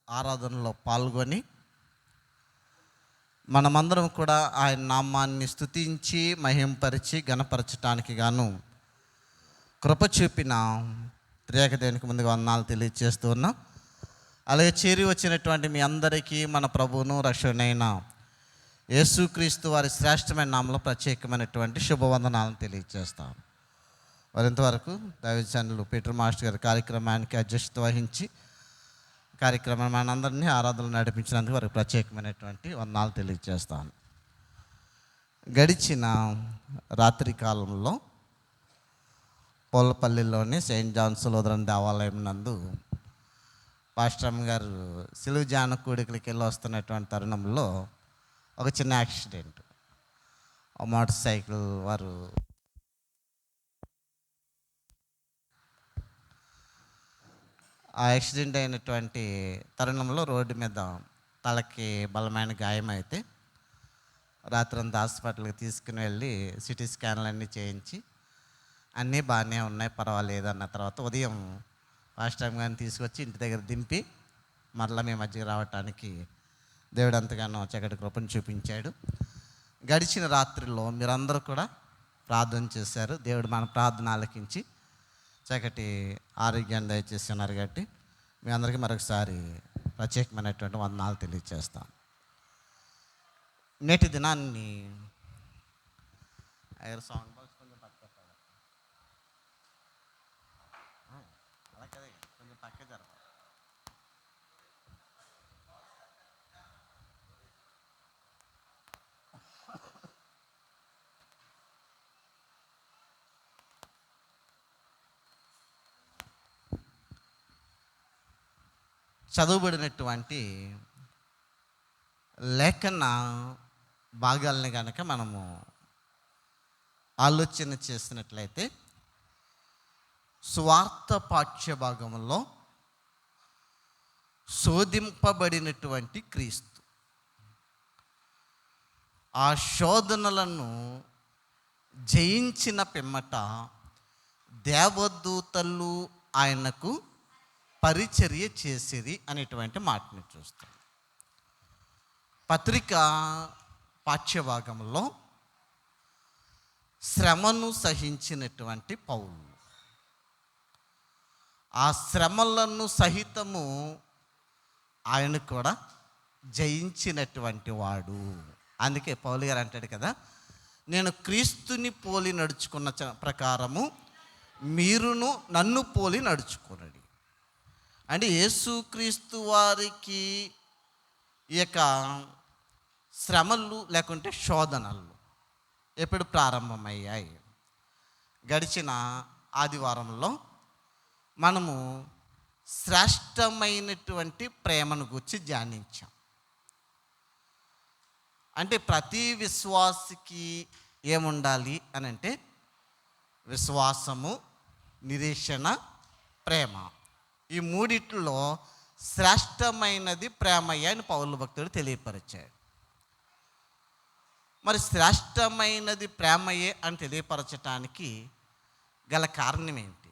ఆరాధనలో పాల్గొని మనమందరం కూడా ఆయన నామాన్ని స్తుతించి మహింపరిచి గణపరచటానికి గాను కృప చూపిన త్రియేక దేవునికి ముందుగా వందనాలు తెలియజేస్తూ ఉన్నాం. అలాగే చేరి వచ్చినటువంటి మీ అందరికీ మన ప్రభువును రక్షణైన యేసుక్రీస్తు వారి శ్రేష్టమైన నామంలో ప్రత్యేకమైనటువంటి శుభవందనాలను తెలియజేస్తాం. మరింతవరకు దైవజనులు పీటర్ మాస్టర్ గారి కార్యక్రమానికి అధ్యక్షత వహించి కార్యక్రమం మనందరినీ ఆరాధనలు నడిపించినందుకు వారికి ప్రత్యేకమైనటువంటి వందనాలు తెలియజేస్తాను. గడిచిన రాత్రి కాలంలో పోలపల్లిలోని సెయింట్ జాన్స్ లూథరన్ దేవాలయం నందు పాస్టర్ గారు సిలువ జాన కూడికలకి వెళ్ళి వస్తున్నటువంటి తరుణంలో ఒక చిన్న యాక్సిడెంట్. మోటార్ సైకిల్ వారు ఆ యాక్సిడెంట్ అయినటువంటి తరుణంలో రోడ్డు మీద తలకి బలమైన గాయం అయితే రాత్రంతా హాస్పిటల్కి తీసుకుని వెళ్ళి సిటీ స్కాన్లన్నీ చేయించి అన్నీ బాగానే ఉన్నాయి, పర్వాలేదు అన్న తర్వాత ఉదయం ఫస్ట్ టైం కానీ తీసుకొచ్చి ఇంటి దగ్గర దింపి మరలా మీ మధ్యకి రావటానికి దేవుడు అంతగానో చక్కటి కృపను చూపించాడు. గడిచిన రాత్రిలో మీరందరూ కూడా ప్రార్థన చేశారు. దేవుడు మన ప్రార్థన ఆలకించి చక్కటి ఆరోగ్యాన్ని దయచేస్తున్నారు. కాబట్టి మీ అందరికీ మరొకసారి ప్రత్యేకమైనటువంటి వందనాలు తెలియజేస్తాను. నేటి దినాన్ని సౌండ్ బాక్స్ కొంచెం పట్టుకొస్తాడు, అలాగే కొంచెం పక్క జరపాలి. చదువుబడినటువంటి లేఖన భాగాలని కనుక మనము ఆలోచన చేసినట్లయితే స్వార్థ పాఠ్య భాగంలో శోధింపబడినటువంటి క్రీస్తు ఆ శోధనలను జయించిన పిమ్మట దేవదూతలు ఆయనకు పరిచర్య చేసేది అనేటువంటి మాటని చూస్తాం. పత్రిక పాఠ్యభాగంలో శ్రమను సహించినటువంటి పౌలు ఆ శ్రమలను సహితము ఆయన కూడా జయించినటువంటి వాడు. అందుకే పౌలు గారు అంటాడు కదా, నేను క్రీస్తుని పోలి నడుచుకున్న ప్రకారము మీరును నన్ను పోలి నడుచుకున్నాడు. అంటే యేసుక్రీస్తు వారికి ఈ యొక్క శ్రమలు లేకుంటే శోధనలు ఎప్పుడు ప్రారంభమయ్యాయి? గడిచిన ఆదివారంలో మనము శ్రేష్టమైనటువంటి ప్రేమను గురించి ధ్యానించాం. అంటే ప్రతి విశ్వాసికి ఏముండాలి అని అంటే విశ్వాసము, నిరీక్షణ, ప్రేమ. ఈ మూడిట్లో శ్రేష్టమైనది ప్రేమయ్య అని పౌలు భక్తుడు తెలియపరిచాడు. మరి శ్రేష్టమైనది ప్రేమయ్యే అని తెలియపరచటానికి గల కారణం ఏంటి?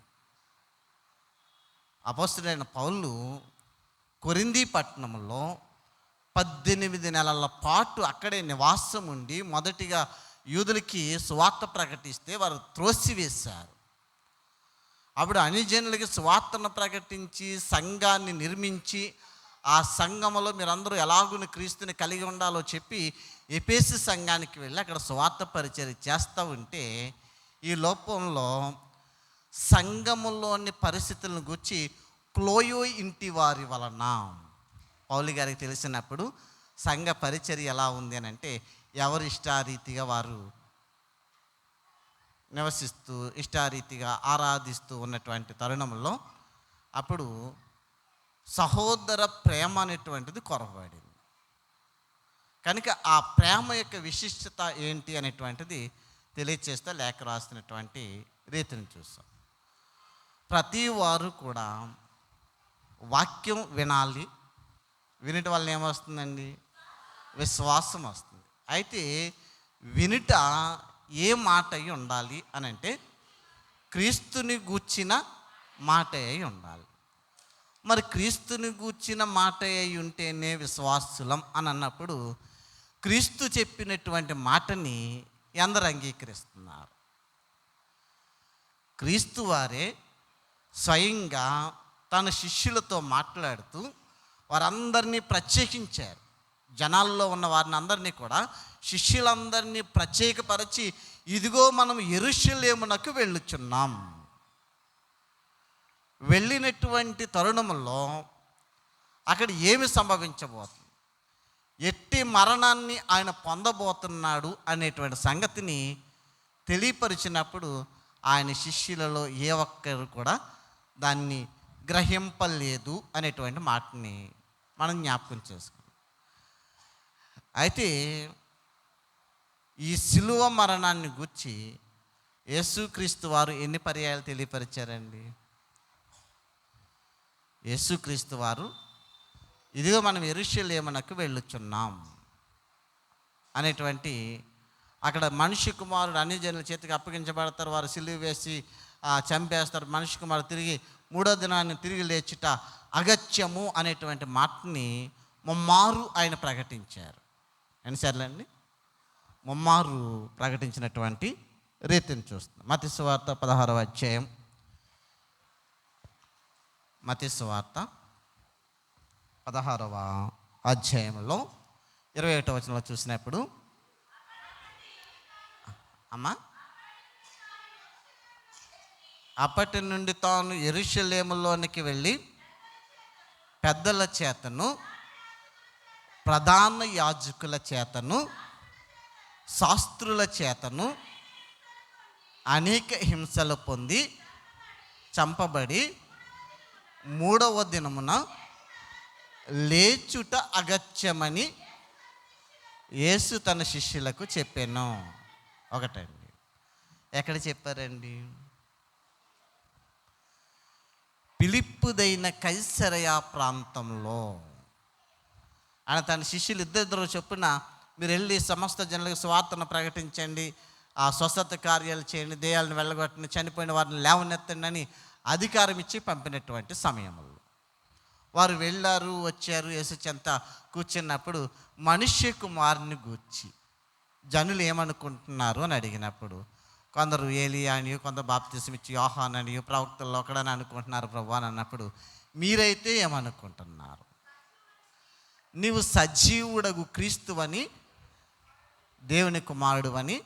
అపోస్తలుడైన పౌలు కొరింథీ పట్టణంలో 18 నెలల పాటు అక్కడే నివాసం ఉండి మొదటిగా యూదులకి సువార్త ప్రకటిస్తే వారు త్రోసివేశారు. అప్పుడు అన్యజనులకి సువార్తను ప్రకటించి సంఘాన్ని నిర్మించి ఆ సంఘములో మీరందరూ ఎలాగుని క్రీస్తుని కలిగి ఉండాలో చెప్పి ఎఫెసు సంఘానికి వెళ్ళి అక్కడ సువార్త పరిచర్య చేస్తూ ఉంటే ఈ లోపంలో సంఘములోని పరిస్థితులను గురించి క్లోయో ఇంటి వారి వలన పౌలు గారికి తెలిసినప్పుడు సంఘ పరిచర్య ఎలా ఉంది అని అంటే ఎవరు ఇష్టారీతిగా వారు నివసిస్తూ ఇష్టారీతిగా ఆరాధిస్తూ ఉన్నటువంటి తరుణంలో అప్పుడు సహోదర ప్రేమ అనేటువంటిది కొరవబడింది. కనుక ఆ ప్రేమ యొక్క విశిష్టత ఏంటి అనేటువంటిది తెలియచేస్తే లేఖ రాసినటువంటి రీతిని చూస్తాం. ప్రతి వారు కూడా వాక్యం వినాలి. వినటం వల్ల ఏమొస్తుందండి? విశ్వాసం వస్తుంది. అయితే వినుట ఏ మాట అయి ఉండాలి అని అంటే క్రీస్తుని గూర్చిన మాట అయి ఉండాలి. మరి క్రీస్తుని గూర్చిన మాట అయి ఉంటేనే విశ్వాసులం అని అన్నప్పుడు క్రీస్తు చెప్పినటువంటి మాటని అందరూ అంగీకరిస్తున్నారు. క్రీస్తు వారే స్వయంగా తన శిష్యులతో మాట్లాడుతూ వారందరినీ ప్రత్యేకించారు. జనాల్లో ఉన్న వారిని అందరినీ కూడా, శిష్యులందరినీ ప్రత్యేకపరిచి, ఇదిగో మనం యెరూషలేమునకు వెళ్ళుచున్నాం. వెళ్ళినటువంటి తరుణంలో అక్కడ ఏమి సంభవించబోతుంది, ఎట్టి మరణాన్ని ఆయన పొందబోతున్నాడు అనేటువంటి సంగతిని తెలియపరిచినప్పుడు ఆయన శిష్యులలో ఏ ఒక్కరు కూడా దాన్ని గ్రహింపలేదు అనేటువంటి మాటని మనం జ్ఞాపకం చేసుకున్నాం. అయితే ఈ శిలువ మరణాన్ని గురించి యేసుక్రీస్తు వారు ఎన్ని పర్యాయాలు తెలియపరిచారండి? యేసుక్రీస్తు వారు ఇదిగో మనం యెరూషలేమునకు వెళ్ళుచున్నాం అనేటువంటి, అక్కడ మనిషి కుమారుడు అన్ని జనుల చేతికి అప్పగించబడతారు, వారు సిలువ వేసి చంపేస్తారు, మనిషి కుమారుడు తిరిగి మూడో దినాన్ని తిరిగి లేచుట అగత్యము అనేటువంటి మాటని ముమ్మారు ఆయన ప్రకటించారు. ఎన్నిసార్లు అండి? ముమ్మారు ప్రకటించినటువంటి రీతిని చూస్తున్నాం. మత్తయి సువార్త 16వ అధ్యాయం, మత్తయి సువార్త 16వ అధ్యాయంలో 21వ వచనంలో చూసినప్పుడు, అమ్మా, అప్పటి నుండి తాను యెరూషలేములోనికి వెళ్ళి పెద్దల చేతను, ప్రధాన యాజకుల చేతను, శాస్త్రుల చేతను అనేక హింసలు పొంది చంపబడి మూడవ దినమున లేచుట అగత్యమని యేసు తన శిష్యులకు చెప్పాను. ఒకటండి, ఎక్కడ చెప్పారండి? ఫిలిప్పుదైన కైసరయ ప్రాంతంలో ఆయన తన శిష్యులు ఇద్దరు చొప్పున, మీరు వెళ్ళి సమస్త జనులకు సువార్తను ప్రకటించండి, ఆ స్వస్థత కార్యాలు చేయండి, దెయ్యాలను వెళ్ళగొట్టండి, చనిపోయిన వారిని లేవనెత్తండి అని అధికారం ఇచ్చి పంపినటువంటి సమయంలో వారు వెళ్ళారు, వచ్చారు. యేసు చెంత కూర్చున్నప్పుడు మనుష్య కుమారుని గూర్చి జనులు ఏమనుకుంటున్నారు అని అడిగినప్పుడు, కొందరు ఏలియా అని, కొందరు బాప్తిసం ఇచ్చి యోహాను అని, ప్రవక్తల్లో ఒకడని అనుకుంటున్నారు ప్రభు అని అన్నప్పుడు, మీరైతే ఏమనుకుంటున్నారు? నీవు సజీవుడగు క్రీస్తువని, దేవుని కుమారుడు అని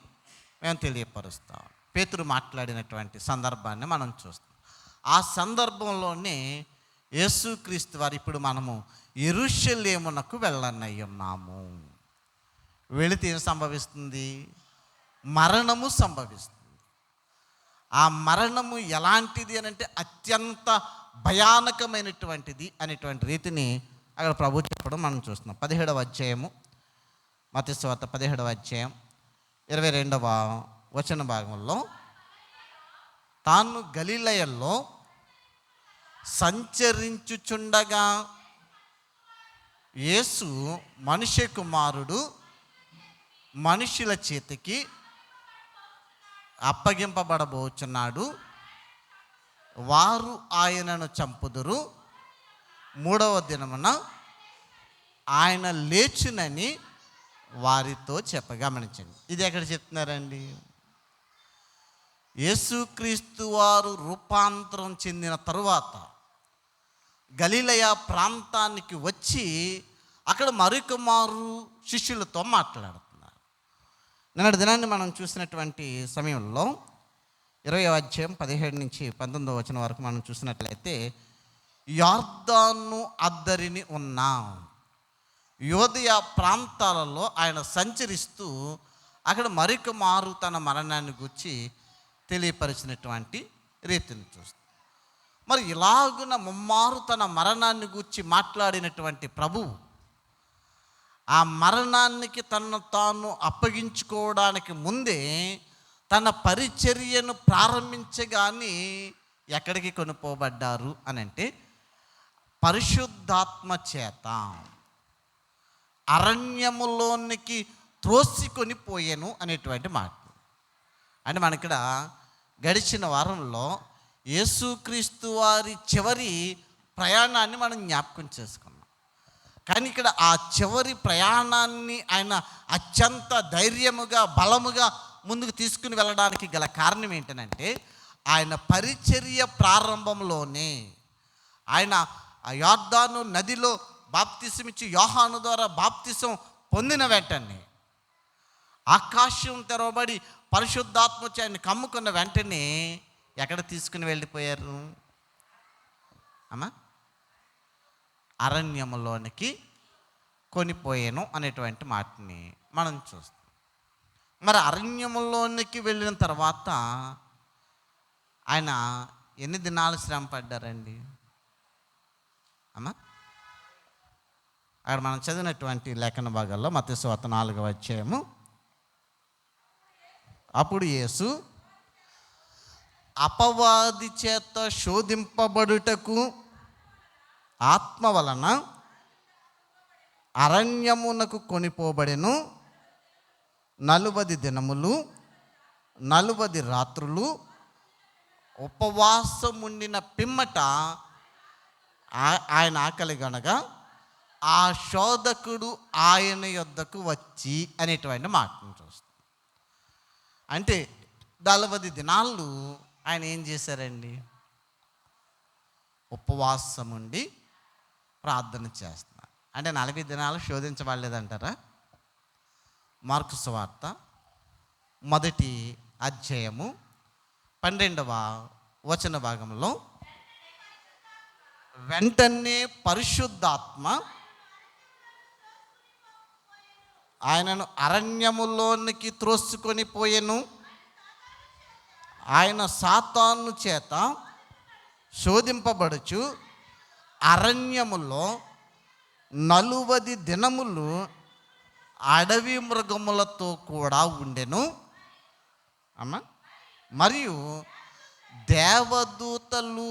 మేము తెలియపరుస్తాం. పేతురు మాట్లాడినటువంటి సందర్భాన్ని మనం చూస్తాం. ఆ సందర్భంలోనే యేసుక్రీస్తు వారు ఇప్పుడు మనము యెరూషలేమునకు వెళ్ళనై ఉన్నాము. వెళితే ఏం సంభవిస్తుంది? మరణము సంభవిస్తుంది. ఆ మరణము ఎలాంటిది అని అంటే అత్యంత భయానకమైనటువంటిది అనేటువంటి రీతిని అక్కడ ప్రభు చెప్పడం మనం చూస్తున్నాం. 17వ అధ్యాయము, మత్తయి సువార్త 17వ అధ్యాయం 22వ వచన భాగంలో, తాను గలిలయలో సంచరించుచుండగా యేసు మనుష్య కుమారుడు మనుషుల చేతికి అప్పగింపబడబోచున్నాడు, వారు ఆయనను చంపుదురు, మూడవ దినమున ఆయన లేచునని వారితో చెప్పగమనించండి. ఇది ఎక్కడ చెప్తున్నారండి? యేసుక్రీస్తు వారు రూపాంతరం చెందిన తరువాత గలిలయ ప్రాంతానికి వచ్చి అక్కడ మరొకమారు శిష్యులతో మాట్లాడుతున్నారు. నిన్నటి దినాన్ని మనం చూసినటువంటి సమయంలో 20వ అధ్యాయం 17 నుంచి 19వ వచనం వరకు మనం చూసినట్లయితే, యొర్దాను అద్దరిని ఉన్న యోదయ ప్రాంతాలలో ఆయన సంచరిస్తూ అక్కడ మరొకమారు తన మరణాన్ని గురించి తెలియపరిచినటువంటి రీతిని చూస్తాం. మరి ఇలాగున ముమ్మారు తన మరణాన్ని గూర్చి మాట్లాడినటువంటి ప్రభువు ఆ మరణానికి తనను తాను అప్పగించుకోవడానికి ముందే తన పరిచర్యను ప్రారంభించగానే ఎక్కడికి కొనుక్కోబడ్డారు అని అంటే, పరిశుద్ధాత్మ చేత అరణ్యములోనికి త్రోసికొని పోయాను అనేటువంటి మాట. అంటే మనకిక్కడ గడిచిన వారంలో యేసుక్రీస్తు వారి చివరి ప్రయాణాన్ని మనం జ్ఞాపకం చేసుకున్నాం. కానీ ఇక్కడ ఆ చివరి ప్రయాణాన్ని ఆయన అత్యంత ధైర్యముగా బలముగా ముందుకు తీసుకుని వెళ్ళడానికి గల కారణం ఏంటంటే, ఆయన పరిచర్య ప్రారంభంలోనే ఆయన ఆ యొర్దాను నదిలో బాప్తిసం ఇచ్చి యోహాను ద్వారా బాప్తిసం పొందిన వెంటనే ఆకాశం తెరవబడి పరిశుద్ధాత్మ వచ్చి ఆయన కమ్ముకున్న వెంటనే ఎక్కడ తీసుకుని వెళ్ళిపోయారు అమ్మా? అరణ్యములోనికి కొనిపోయాను అనేటువంటి మాటని మనం చూస్తాం. మరి అరణ్యములోనికి వెళ్ళిన తర్వాత ఆయన ఎన్ని దినాలు శ్రమ పడ్డారండి అమ్మా? అక్కడ మనం చదివినటువంటి లేఖన భాగాల్లో మత్తయి సువార్త 4వ అధ్యాయము, అప్పుడు యేసు అపవాది చేత శోధింపబడుటకు ఆత్మ వలన అరణ్యమునకు కొనిపోబడెను. 40 దినములు 40 రాత్రులు ఉపవాసం ఉండిన పిమ్మట ఆయన ఆకలి గనగా ఆ శోధకుడు ఆయన యొద్దకు వచ్చి అనేటువంటి మాటను చూస్తాం. అంటే 40 దినాలు ఆయన ఏం చేశారండి? ఉపవాసం ఉండి ప్రార్థన చేస్తున్నారు. అంటే 40 దినాలు శోధించబడలేదంటారా? మార్కు సువార్త 1వ అధ్యాయము 12వ వచన భాగంలో, వెంటనే పరిశుద్ధాత్మ ఆయనను అరణ్యములోనికి త్రోసుకొని పోయెను. ఆయన సాతాను చేత శోధింపబడుచు అరణ్యములో 40 దినములు అడవి మృగములతో కూడా ఉండెను అమ్మా. మరియు దేవదూతలు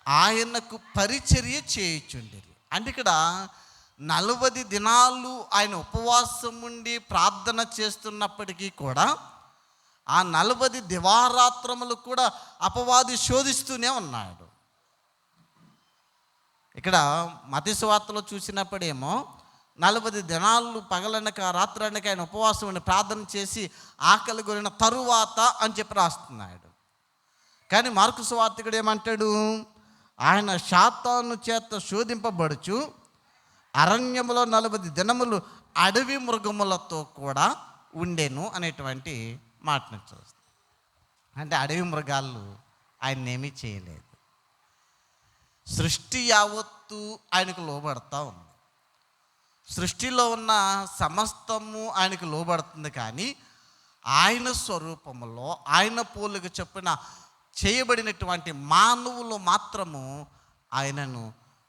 ఆయనకు పరిచర్య చేయుచుండిరి. అంటే ఇక్కడ 40 దినాలు ఆయన ఉపవాసం ఉండి ప్రార్థన చేస్తున్నప్పటికీ కూడా ఆ 40 దివారాత్రములు కూడా అపవాది శోధిస్తూనే ఉన్నాడు. ఇక్కడ మత్తయి సువార్తలో చూసినప్పుడేమో 40 దినాలు పగలనక రాత్రనక ఆయన ఉపవాసం ఉండి ప్రార్థన చేసి ఆకలి కొనిన తరువాత అని చెప్పి రాస్తున్నాడు. కానీ మార్కు సువార్తికుడు ఏమంటాడు? ఆయన సాతాను చేత శోధింపబడుచు అరణ్యములో 40 దినములు అడవి మృగములతో కూడా ఉండెను అనేటువంటి మాటను చూస్తాం. అంటే అడవి మృగాలు ఆయన్నేమీ చేయలేదు. సృష్టి యావత్తు ఆయనకు లోబడతా ఉంది. సృష్టిలో ఉన్న సమస్తము ఆయనకు లోబడుతుంది. కానీ ఆయన స్వరూపములో ఆయన పోలిక చొప్పున చేయబడినటువంటి మానవులు మాత్రము ఆయనను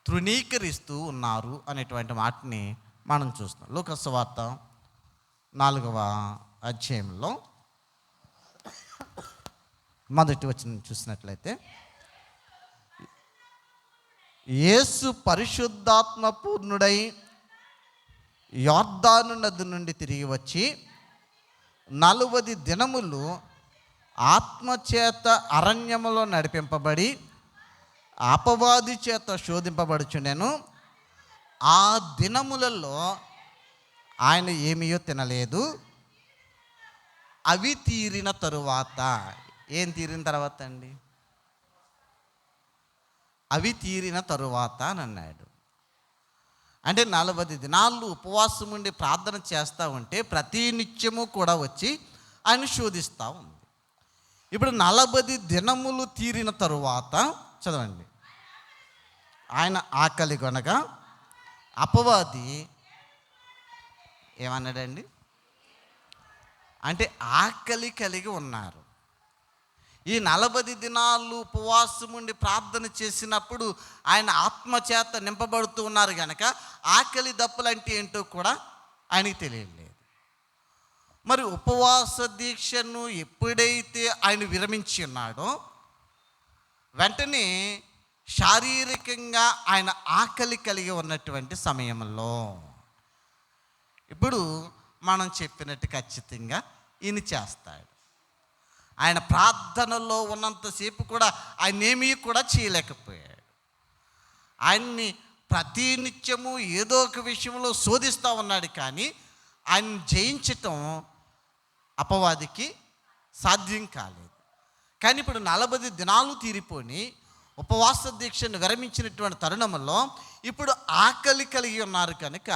తృణీకరిస్తూ ఉన్నారు అనేటువంటి మాటని మనం చూస్తున్నాం. లూకా సువార్త 4వ అధ్యాయంలో 1వ వచనం చూసినట్లయితే, యేసు పరిశుద్ధాత్మ పూర్ణుడై యొర్దాను నది నుండి తిరిగి వచ్చి 40 దినములు ఆత్మచేత అరణ్యములో నడిపింపబడి అపవాది చేత శోధింపబడుచుండెను. ఆ దినములలో ఆయన ఏమీయో తినలేదు. అవి తీరిన తరువాత, ఏం తీరిన తర్వాత అండి? అవి తీరిన తరువాత అని అన్నాడు. అంటే 40 దినాలు ఉపవాసం ఉండి ప్రార్థన చేస్తూ ఉంటే ప్రతి నిత్యము కూడా వచ్చి ఆయన శోధిస్తూ ఉంది. ఇప్పుడు 40 దినములు తీరిన తరువాత చదవండి, ఆయన ఆకలి కొనగా అపవాది ఏమన్నాడండి? అంటే ఆకలి కలిగి ఉన్నారు. ఈ 40 దినాలు ఉపవాసం ఉండి ప్రార్థన చేసినప్పుడు ఆయన ఆత్మచేత నింపబడుతూ ఉన్నారు కనుక ఆకలి దప్పులు అంటే ఏంటో కూడా ఆయనకి తెలియలేదు. మరి ఉపవాస దీక్షను ఎప్పుడైతే ఆయన విరమించి ఉన్నాడో వెంటనే శారీరకంగా ఆయన ఆకలి కలిగి ఉన్నటువంటి సమయంలో ఇప్పుడు మనం చెప్పినట్టు ఖచ్చితంగా ఈయన చేస్తాడు. ఆయన ప్రార్థనలో ఉన్నంతసేపు కూడా ఆయన ఏమీ కూడా చేయలేకపోయాడు. ఆయన్ని ప్రతి నిత్యము ఏదో ఒక విషయంలో శోధిస్తూ ఉన్నాడు, కానీ ఆయన జయించటం అపవాదికి సాధ్యం కాలేదు. కానీ ఇప్పుడు 40 దినాలు తీరిపోని ఉపవాస దీక్షను విరమించినటువంటి తరుణంలో ఇప్పుడు ఆకలి కలిగి ఉన్నారు కనుక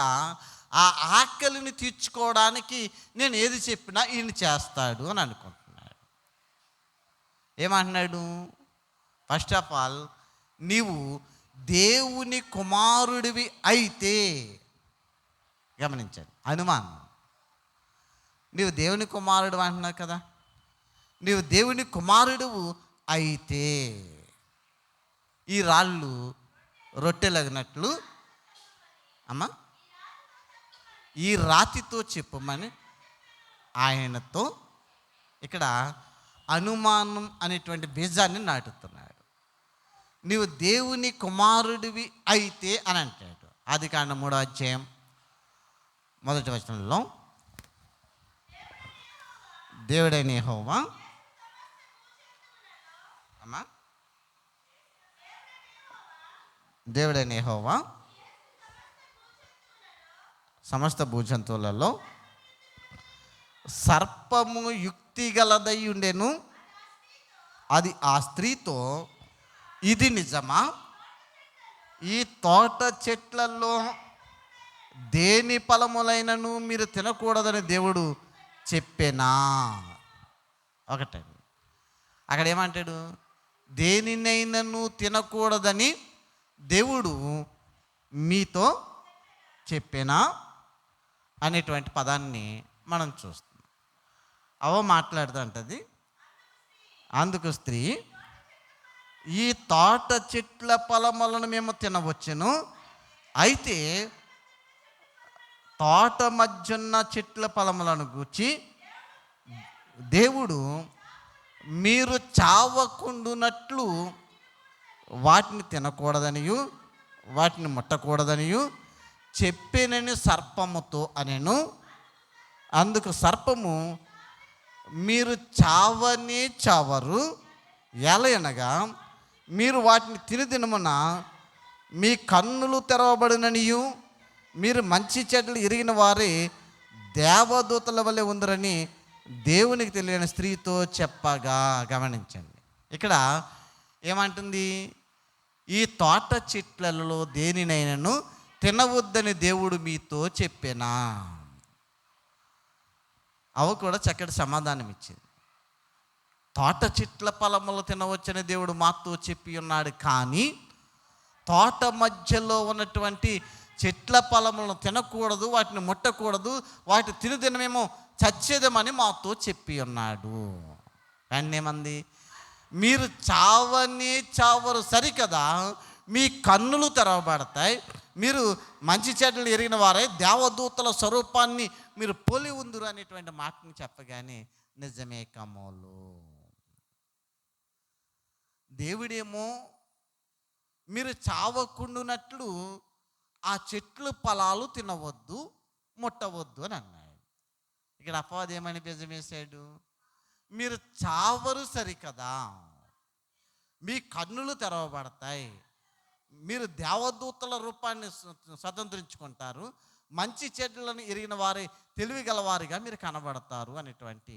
ఆ ఆకలిని తీర్చుకోవడానికి నేను ఏది చెప్పినా ఈయన చేస్తాడు అని అనుకుంటున్నాడు. ఏమంటున్నాడు? ఫస్ట్ ఆఫ్ ఆల్, నీవు దేవుని కుమారుడివి అయితే, గమనించండి, అనుమానం, నీవు దేవుని కుమారుడు అంటున్నావు కదా, నీవు దేవుని కుమారుడువు అయితే ఈ రాళ్ళు రొట్టెలగినట్లు అమ్మా ఈ రాతితో చెప్పమని ఆయనతో ఇక్కడ అనుమానం అనేటువంటి బీజాన్ని నాటుతున్నాడు. నీవు దేవుని కుమారుడివి అయితే అని అంటాడు. ఆదికాండం 3వ అధ్యాయం 1వ వచనంలో, దేవుడైన యెహోవా అమ్మా దేవుడైన యెహోవా సమస్త భూజంతువులలో సర్పము యుక్తి గలదై ఉండెను, అది ఆ స్త్రీతో, ఇది నిజమా? ఈ తోట చెట్లలో దేని ఫలములైనను మీరు తినకూడదని దేవుడు చెప్పేనా? ఒకటండి, అక్కడ ఏమంటాడు? దేనినైనను తినకూడదని దేవుడు మీతో చెప్పేనా అనేటువంటి పదాన్ని మనం చూస్తున్నాం. మాట్లాడుతుంటది. అందుకు స్త్రీ, ఈ తోట చెట్ల ఫలములను మేము తినవచ్చును, అయితే తోట మధ్యున్న చెట్ల ఫలములను గూర్చి దేవుడు మీరు చావకుండునట్లు వాటిని తినకూడదనియు వాటిని ముట్టకూడదనియు చెప్పేనని సర్పముతో అనెను. అందుకు సర్పము, మీరు చావనే చావరు, ఎలయనగా మీరు వాటిని తినదినమున మీ కన్నులు తెరవబడిననియు మీరు మంచి చెడ్డలు ఎరిగిన వారే దేవదూతల వలె ఉందరని దేవునికి తెలియని స్త్రీతో చెప్పగా. గమనించండి, ఇక్కడ ఏమంటుంది? ఈ తోట చెట్లలో దేనినైనను తినవద్దని దేవుడు మీతో చెప్పేనా? కూడా చక్కటి సమాధానం ఇచ్చింది. తోట చెట్ల ఫలములు తినవచ్చని దేవుడు మాతో చెప్పి ఉన్నాడు, కానీ తోట మధ్యలో ఉన్నటువంటి చెట్ల ఫలములను తినకూడదు, వాటిని ముట్టకూడదు, వాటి తినమేమో చచ్చేదమని మాతో చెప్పి ఉన్నాడు. ఏమంది? మీరు చావనే చావరు సరికదా, మీ కన్నులు తెరవబడతాయి, మీరు మంచి చెడ్డలు ఎరిగిన వారే దేవదూతల స్వరూపాన్ని మీరు పోలి ఉందురు అనేటువంటి మాటను చెప్పగానే నిజమే కమోలు. దేవుడేమో మీరు చావకుండునట్లు ఆ చెట్లు ఫలాలు తినవద్దు, ముట్టవద్దు అని అన్నాడు. ఇక్కడ అపవాది ఏమని బెజమేశాడు? మీరు చావరు సరికదా, మీ కన్నులు తెరవబడతాయి, మీరు దేవదూతల రూపాన్ని స్వతంత్రించుకుంటారు, మంచి చెడ్డలను ఎరిగిన వారి తెలివి గలవారిగా మీరు కనబడతారు అనేటువంటి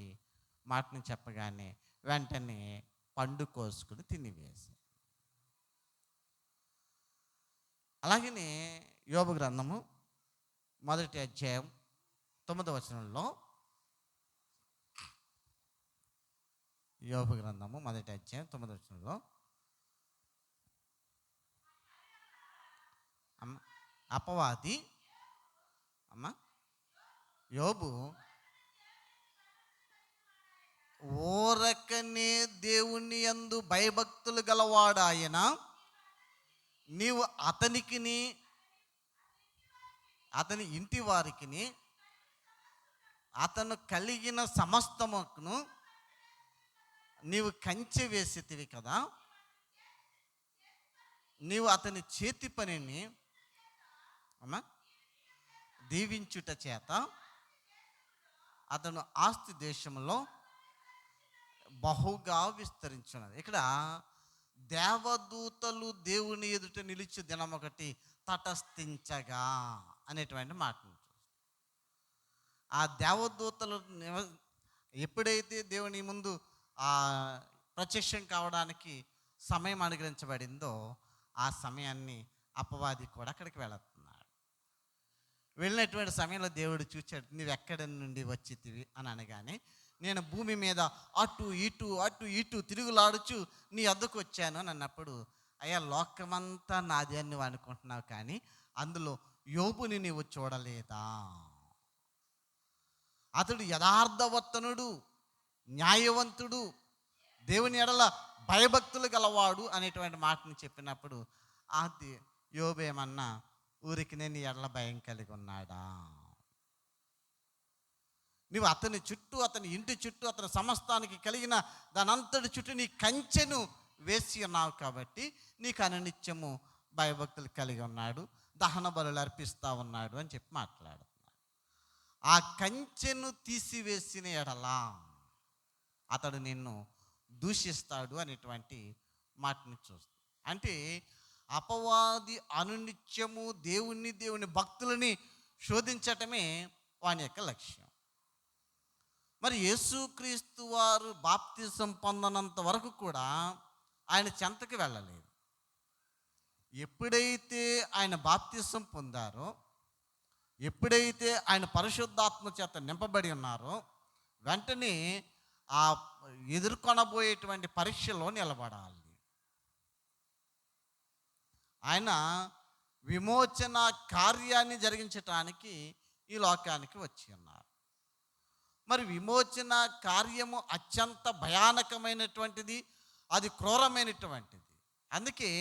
మాటని చెప్పగానే వెంటనే పండు కోసుకుని తినివేసి. అలాగనే యోబు గ్రంథము 1వ అధ్యాయం 9వ వచనంలో, యోబు గ్రంథము 1వ అధ్యాయం 9వ వచనంలో, అపవాది యోబు ఓరకనే దేవుని యందు భయభక్తులు గలవాడు ఆయన, నీవు అతనికిని అతని ఇంటి వారికిని అతను కలిగిన సమస్తమును నీవు కంచె వేసేతివి కదా, నీవు అతని చేతి పనిని దీవించుట చేత అతను ఆస్తి దేశంలో బహుగా విస్తరించున్నది. ఇక్కడ దేవదూతలు దేవుని ఎదుట నిలిచి దినం ఒకటి తటస్థించగా అనేటువంటి మాటను ఆ దేవదూతలు ఎప్పుడైతే దేవుని ముందు ఆ ప్రత్యక్షం కావడానికి సమయం అనుగ్రహించబడిందో ఆ సమయాన్ని అపవాది కూడా అక్కడికి వెళుతున్నాడు. వెళ్ళినటువంటి సమయంలో దేవుడు చూచాడు, నువ్వు ఎక్కడి నుండి వచ్చితివి అని అనగానే, నేను భూమి మీద అటు ఇటు తిరుగులాడుచు నీ వద్దకు వచ్చాను అని అన్నప్పుడు, అయ్యా లోకమంతా నాది అని నువ్వు అనుకుంటున్నావు, కానీ అందులో యోబుని నీవు చూడలేదా? అతడు యథార్థవర్తనుడు, న్యాయవంతుడు, దేవుని ఎడల భయభక్తులు గలవాడు అనేటువంటి మాటను చెప్పినప్పుడు అది యోబేమన్నా ఊరికి నేను ఎడల భయం కలిగి ఉన్నాడా? నువ్వు అతని చుట్టూ, అతని ఇంటి చుట్టూ, అతని సమస్తానికి కలిగిన దానంతటి చుట్టూ నీ కంచెను వేసి ఉన్నావు కాబట్టి నీకు అనునిత్యము భయభక్తులు కలిగి ఉన్నాడు, దహన బలులు అర్పిస్తూ ఉన్నాడు అని చెప్పి మాట్లాడుతున్నాడు. ఆ కంచెను తీసివేసిన ఎడలా అతడు నిన్ను దూషిస్తాడు అనేటువంటి మాటని చూస్తాడు. అంటే అపవాది అనునిత్యము దేవుని భక్తులని శోధించటమే వాని యొక్క లక్ష్యం. మరి యేసుక్రీస్తు వారు బాప్తిసం పొందనంత వరకు కూడా ఆయన చెంతకి వెళ్ళలేదు. ఎప్పుడైతే ఆయన బాప్తిసం పొందారో, ఎప్పుడైతే ఆయన పరిశుద్ధాత్మ చేత నింపబడి ఉన్నారో, వెంటనే ఆ ఎదుర్కొనబోయేటువంటి పరీక్షలో నిలబడాలి. ఆయన విమోచన కార్యాన్ని జరిగించటానికి ఈ లోకానికి వచ్చి ఉన్నారు. మరి విమోచన కార్యము అత్యంత భయానకమైనటువంటిది, అది క్రూరమైనటువంటిది. అందుకే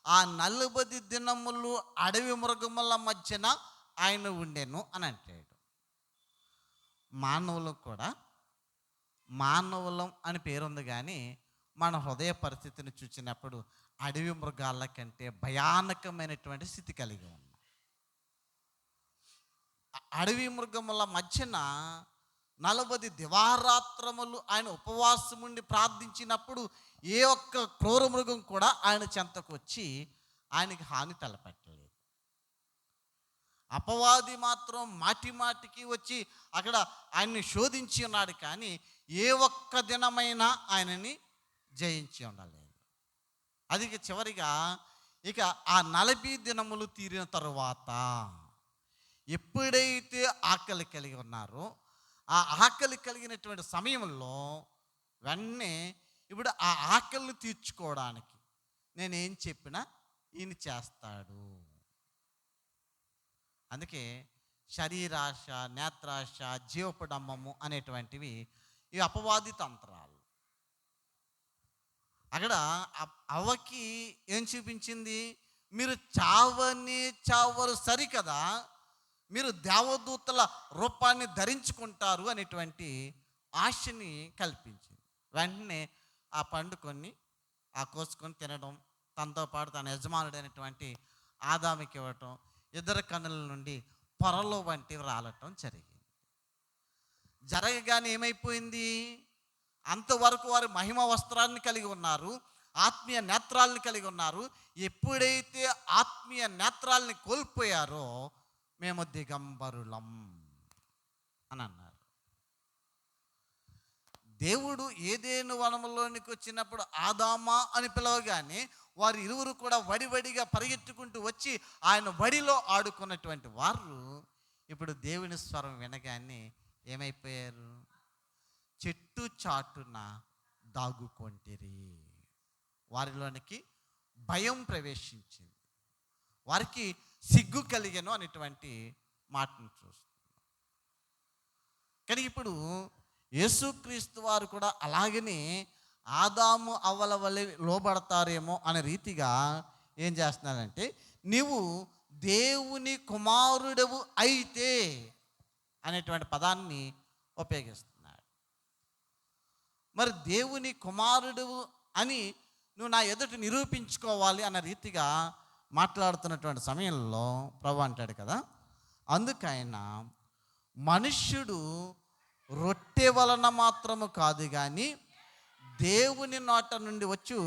ఆ 40 దినములు అడవి మృగముల మధ్యన ఆయన ఉండెను అని అంటాడు. మానవులు కూడా మానవులం అని పేరుంది, కానీ మన హృదయ పరిస్థితిని చూసినప్పుడు అడవి మృగాల కంటే భయానకమైనటువంటి స్థితి కలిగి ఉన్నాం. అడవి మృగముల మధ్యన 40 దివారాత్రములు ఆయన ఉపవాసం ఉండి ప్రార్థించినప్పుడు ఏ ఒక్క క్రూర మృగం కూడా ఆయన చెంతకు వచ్చి ఆయనకి హాని తలపెట్టలేదు. అపవాది మాత్రం మాటికి వచ్చి అక్కడ ఆయన్ని శోధించి ఉన్నాడు, కానీ ఏ ఒక్క దినమైనా ఆయనని జయించి ఉండలేదు. అది చివరిగా ఇక ఆ 40 దినములు తీరిన తరువాత ఎప్పుడైతే ఆకలి కలిగి ఉన్నారో, ఆ ఆకలి కలిగినటువంటి సమయంలో వెంటనే ఇప్పుడు ఆ ఆకలిని తీర్చుకోవడానికి నేనేం చెప్పినా ఈయన చేస్తాడు. అందుకే శరీరాశ, నేత్రాశ, జీవపడమ్మము అనేటువంటివి ఈ అపవాది తంత్రాలు. అక్కడ అవ్వకి ఏం చూపించింది? మీరు చావరు సరికదా, మీరు దేవదూతల రూపాన్ని ధరించుకుంటారు అనేటువంటి ఆశని కల్పించింది. వెంటనే ఆ పండుకొని ఆ కోసుకొని తినడం, తనతో పాటు తన యజమానుడైనటువంటి ఆదాముకి ఇవ్వటం, ఇద్దరు కన్నుల నుండి పొరలో వంటివి రాలటం జరిగింది. జరగగానే ఏమైపోయింది? అంతవరకు వారు మహిమ వస్త్రాన్ని కలిగి ఉన్నారు, ఆత్మీయ నేత్రాలను కలిగి ఉన్నారు. ఎప్పుడైతే ఆత్మీయ నేత్రాలని కోల్పోయారో మేము దిగంబరులం అని అన్నారు. దేవుడు ఏదేను వనములోనికి వచ్చినప్పుడు ఆదామా అని పిలవగానే వారు ఇరువురు కూడా వడివడిగా పరిగెత్తుకుంటూ వచ్చి ఆయన వడిలో ఆడుకున్నటువంటి వారు ఇప్పుడు దేవుని స్వరం వినగానే ఏమైపోయారు? చెట్టు చాటున దాగుకొంటిరి. వారిలోనికి భయం ప్రవేశించింది, వారికి సిగ్గు కలిగెను అనేటువంటి మాటను చూస్తున్నాం. కానీ ఇప్పుడు యేసుక్రీస్తు వారు కూడా అలాగనే ఆదాము అవ్వల వలె లోబడతారేమో అనే రీతిగా ఏం చేస్తున్నారంటే, నీవు దేవుని కుమారుడవు అయితే అనేటువంటి పదాన్ని ఉపయోగిస్తున్నాడు. మరి దేవుని కుమారుడు అని నువ్వు నా ఎదుట నిరూపించుకోవాలి అన్న రీతిగా మాట్లాడుతున్నటువంటి సమయంలో ప్రభు అంటాడు కదా, అందుకైన మనుష్యుడు రొట్టె వలన మాత్రము కాదు, కానీ దేవుని నోట నుండి వచ్చు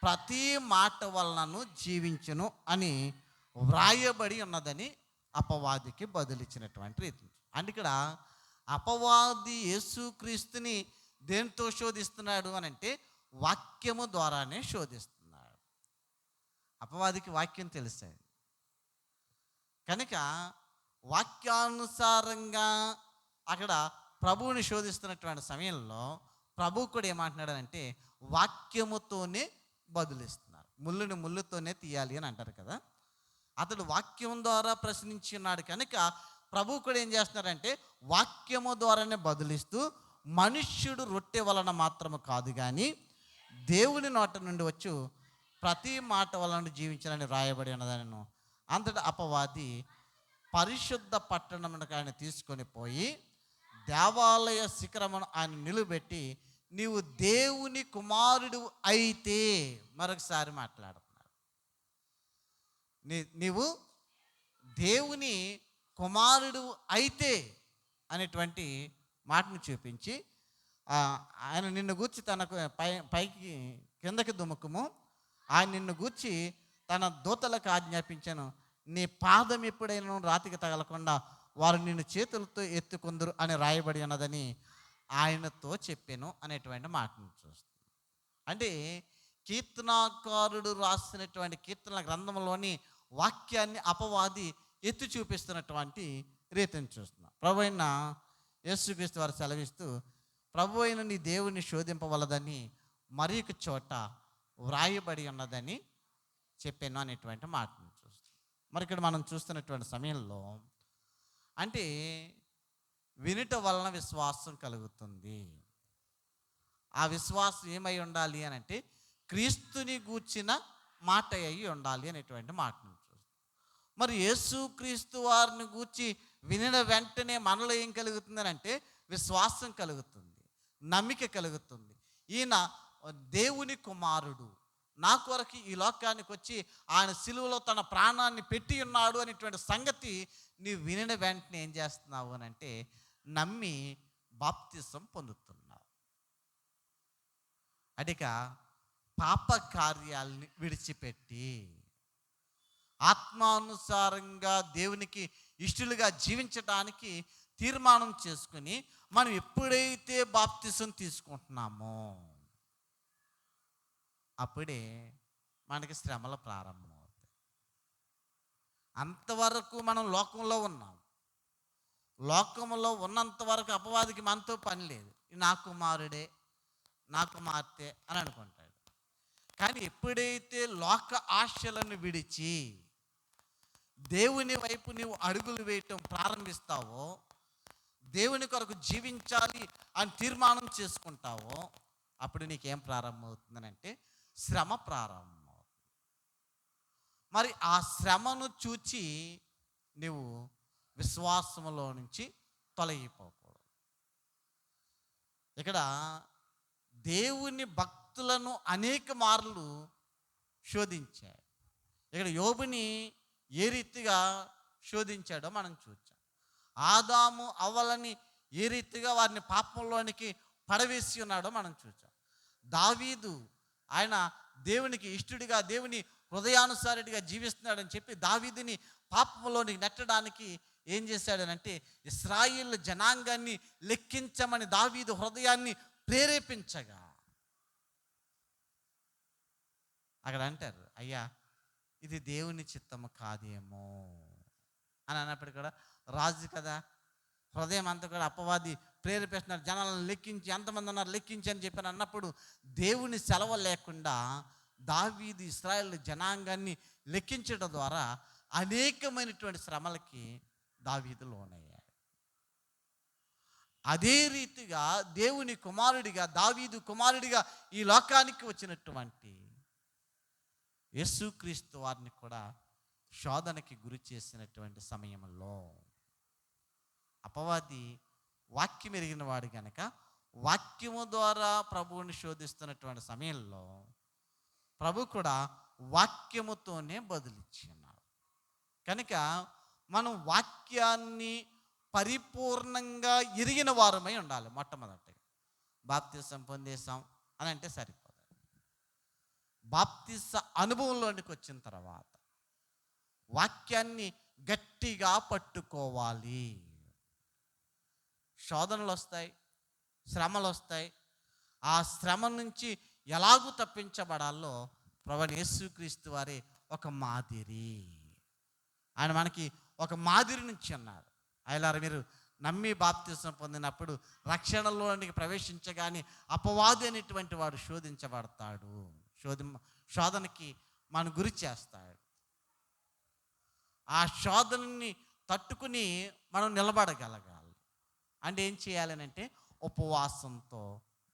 ప్రతి మాట వలనను జీవించును అని వ్రాయబడి ఉన్నదని అపవాదికి బదులిచ్చినటువంటి రీతి. అంటే ఇక్కడ అపవాది యేసుక్రీస్తుని దేనితో శోధిస్తున్నాడు అని అంటే వాక్యము ద్వారానే శోధిస్తున్నాడు. అపవాదికి వాక్యం తెలుసా కనుక వాక్యానుసారంగా అక్కడ ప్రభువుని శోధిస్తున్నటువంటి సమయంలో ప్రభు కూడా ఏమంటున్నాడంటే వాక్యముతోనే బదులిస్తున్నారు. ముళ్ళుని ముళ్ళుతోనే తీయాలి అని అంటారు కదా. అతడు వాక్యం ద్వారా ప్రశ్నించి ఉన్నాడు కనుక ప్రభు కూడా ఏం చేస్తున్నారంటే వాక్యము ద్వారానే బదులిస్తూ మనుష్యుడు రొట్టె వలన మాత్రము కాదు కానీ దేవుని నోట నుండి వచ్చు ప్రతి మాట వలన జీవించాలని రాయబడి ఉన్నదాన్ని. అంతటా అపవాది పరిశుద్ధ పట్టణమునకు ఆయన తీసుకొని పోయి దేవాలయ శిఖరమును ఆయన నిలువబెట్టి నీవు దేవుని కుమారుడు అయితే, మరొకసారి మాట్లాడుతున్నాడు, నీవు దేవుని కుమారుడు అయితే అనేటువంటి మాటను చూపించి ఆయన నిన్ను గూర్చి తనకు పైకి కిందకి దుముకుము, ఆయన నిన్ను గూర్చి తన దూతలకు ఆజ్ఞాపించను, నీ పాదం ఎప్పుడైనా రాతికి తగలకుండా వారు నిన్ను చేతులతో ఎత్తుకుందరు అని రాయబడి ఉన్నదని ఆయనతో చెప్పాను అనేటువంటి మాటను చూస్తాం. అంటే కీర్తనాకారుడు రాసినటువంటి కీర్తనల గ్రంథంలోని వాక్యాన్ని అపవాది ఎత్తి చూపిస్తున్నటువంటి రీతిని చూస్తున్నాం. ప్రభు అయిన యేసుక్రీస్తు వారు సెలవిస్తూ ప్రభు అయిన నీ దేవుని శోధింపవలదని మరి ఒక చోట వ్రాయబడి ఉన్నదని చెప్పాను అనేటువంటి మాటను చూస్తాం. మరి ఇక్కడ మనం చూస్తున్నటువంటి సమయంలో అంటే వినుట వలన విశ్వాసం కలుగుతుంది. ఆ విశ్వాసం ఏమై ఉండాలి అని అంటే క్రీస్తుని గూర్చిన మాట అయి ఉండాలి అనేటువంటి మాటను చూస్తాం. మరి యేసుక్రీస్తు వారిని గూర్చి వినిన వెంటనే మనలో ఏం కలుగుతుంది అని అంటే విశ్వాసం కలుగుతుంది, నమ్మిక కలుగుతుంది. ఈయన దేవుని కుమారుడు, నా కొరకు ఈ లోకానికి వచ్చి ఆయన సిలువలో తన ప్రాణాన్ని పెట్టి ఉన్నాడు అనేటువంటి సంగతి నీవు వినిన వెంటనే ఏం చేస్తున్నావు అని అంటే నమ్మి బాప్తిసం పొందుతున్నావు. అడిక పాప కార్యాలని విడిచిపెట్టి ఆత్మానుసారంగా దేవునికి ఇష్టలుగా జీవించడానికి తీర్మానం చేసుకుని మనం ఎప్పుడైతే బాప్తిసం తీసుకుంటున్నామో అప్పుడే మనకి శ్రమలు ప్రారంభమవుతాయి. అంతవరకు మనం లోకంలో ఉన్నాం. లోకంలో ఉన్నంత వరకు అపవాదికి మనతో పని లేదు. నా కుమారుడే, నా కుమార్తె అని అనుకుంటాడు. కానీ ఎప్పుడైతే లోక ఆశలను విడిచి దేవుని వైపు నీవు అడుగులు వేయటం ప్రారంభిస్తావో, దేవుని కొరకు జీవించాలి అని తీర్మానం చేసుకుంటావో, అప్పుడు నీకేం ప్రారంభమవుతుందనంటే శ్రమ ప్రారంభమవుతుంది. మరి ఆ శ్రమను చూచి నువ్వు విశ్వాసములో నుంచి తొలగిపోకూడదు. ఇక్కడ దేవుని భక్తులను అనేక మార్లు శోధించాడు. ఇక్కడ యోబుని ఏ రీతిగా శోధించాడో మనం చూచాం. ఆదాము అవ్వలని ఏ రీతిగా వారిని పాపంలోనికి పడవేసి ఉన్నాడో మనం చూచాం. దావీదు ఆయన దేవునికి ఇష్టడిగా, దేవుని హృదయానుసారిగా జీవిస్తున్నాడని చెప్పి దావీదుని పాపంలోనికి నెట్టడానికి ఏం చేశాడనంటే ఇశ్రాయేలు జనాంగాన్ని లెక్కించమని దావీదు హృదయాన్ని ప్రేరేపించగా అక్కడ అంటారు, అయ్యా ఇది దేవుని చిత్తము కాదేమో అని అన్నప్పుడు కూడా రాజు కదా, హృదయం అంతా కూడా అపవాది ప్రేరేపిస్తున్నారు, జనాలను లెక్కించి ఎంతమంది ఉన్నారు లెక్కించి అని చెప్పి అన్నప్పుడు దేవుని సెలవు లేకుండా దావీదు ఇశ్రాయేలు జనాంగాన్ని లెక్కించడం ద్వారా అనేకమైనటువంటి శ్రమలకి దావీదు లోనయ్యాడు. అదే రీతిగా దేవుని కుమారుడిగా, దావీదు కుమారుడిగా ఈ లోకానికి వచ్చినటువంటి యేసుక్రీస్తు వారిని కూడా శోధనకి గురి చేసినటువంటి సమయంలో అపవాది వాక్యం ఎరిగిన వాడు కనుక వాక్యము ద్వారా ప్రభువుని శోధిస్తున్నటువంటి సమయంలో ప్రభు కూడా వాక్యముతోనే బదులిచ్చి ఉన్నారు. కనుక మనం వాక్యాన్ని పరిపూర్ణంగా ఎరిగిన వారమై ఉండాలి. మొట్టమొదటిగా బాప్తిసం పొందేశాం అని అంటే సరిపోదు. బాప్తిస అనుభవంలోనికి వచ్చిన తర్వాత వాక్యాన్ని గట్టిగా పట్టుకోవాలి. శోధనలు వస్తాయి, శ్రమలు వస్తాయి. ఆ శ్రమ నుంచి ఎలాగూ తప్పించబడాలో ప్రభువైన యేసుక్రీస్తు వారి ఒక మాదిరి. ఆయన మనకి ఒక మాదిరి నుంచి ఉన్నారు. అయ్యలారా, మీరు నమ్మి బాప్తిసం పొందినప్పుడు రక్షణలోనికి ప్రవేశించగానే అపవాది అనేటువంటి వాడు శోధించబడతాడు. శోధనకి మన గురి చేస్తాడు. ఆ శోధనని తట్టుకుని మనం నిలబడగలగాలి. అంటే ఏం చేయాలని అంటే ఉపవాసంతో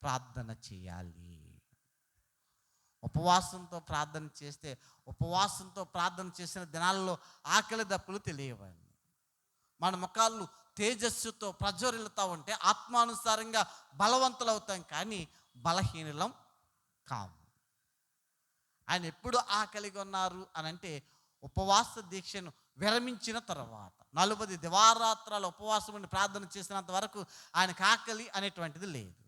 ప్రార్థన చేయాలి. ఉపవాసంతో ప్రార్థన చేస్తే, ఉపవాసంతో ప్రార్థన చేసిన దినాల్లో ఆకలి దప్పులు తెలియవండి. మన ముఖాలు తేజస్సుతో ప్రజ్వరిల్లుతూ ఉంటే ఆత్మానుసారంగా బలవంతులు అవుతాం, కానీ బలహీనులం కాము. ఆయన ఎప్పుడు ఆకలిగా ఉన్నారు అని అంటే ఉపవాస దీక్షను విరమించిన తర్వాత 40 దివారాత్రాలు ఉపవాసం ఉండి ప్రార్థన చేసినంత వరకు ఆయనకు ఆకలి అనేటువంటిది లేదు.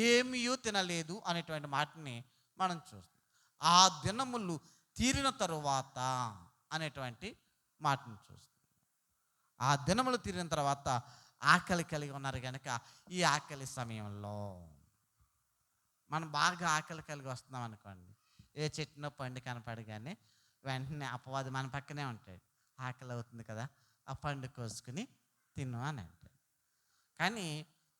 ఏమీయూ తినలేదు అనేటువంటి మాటని మనం చూస్తాం. ఆ దినములు తీరిన తరువాత అనేటువంటి మాటను చూస్తాం. ఆ దినములు తీరిన తర్వాత ఆకలి కలిగి ఉన్నారు కనుక ఈ ఆకలి సమయంలో మనం బాగా ఆకలి కలిగి వస్తున్నాం అనుకోండి, ఏ చెట్టునో పండు కనపడగానే వెంటనే అపవాది మన పక్కనే ఉంటాడు. ఆకలి అవుతుంది కదా, ఆ పండు కోసుకుని తిను అని అంటాడు. కానీ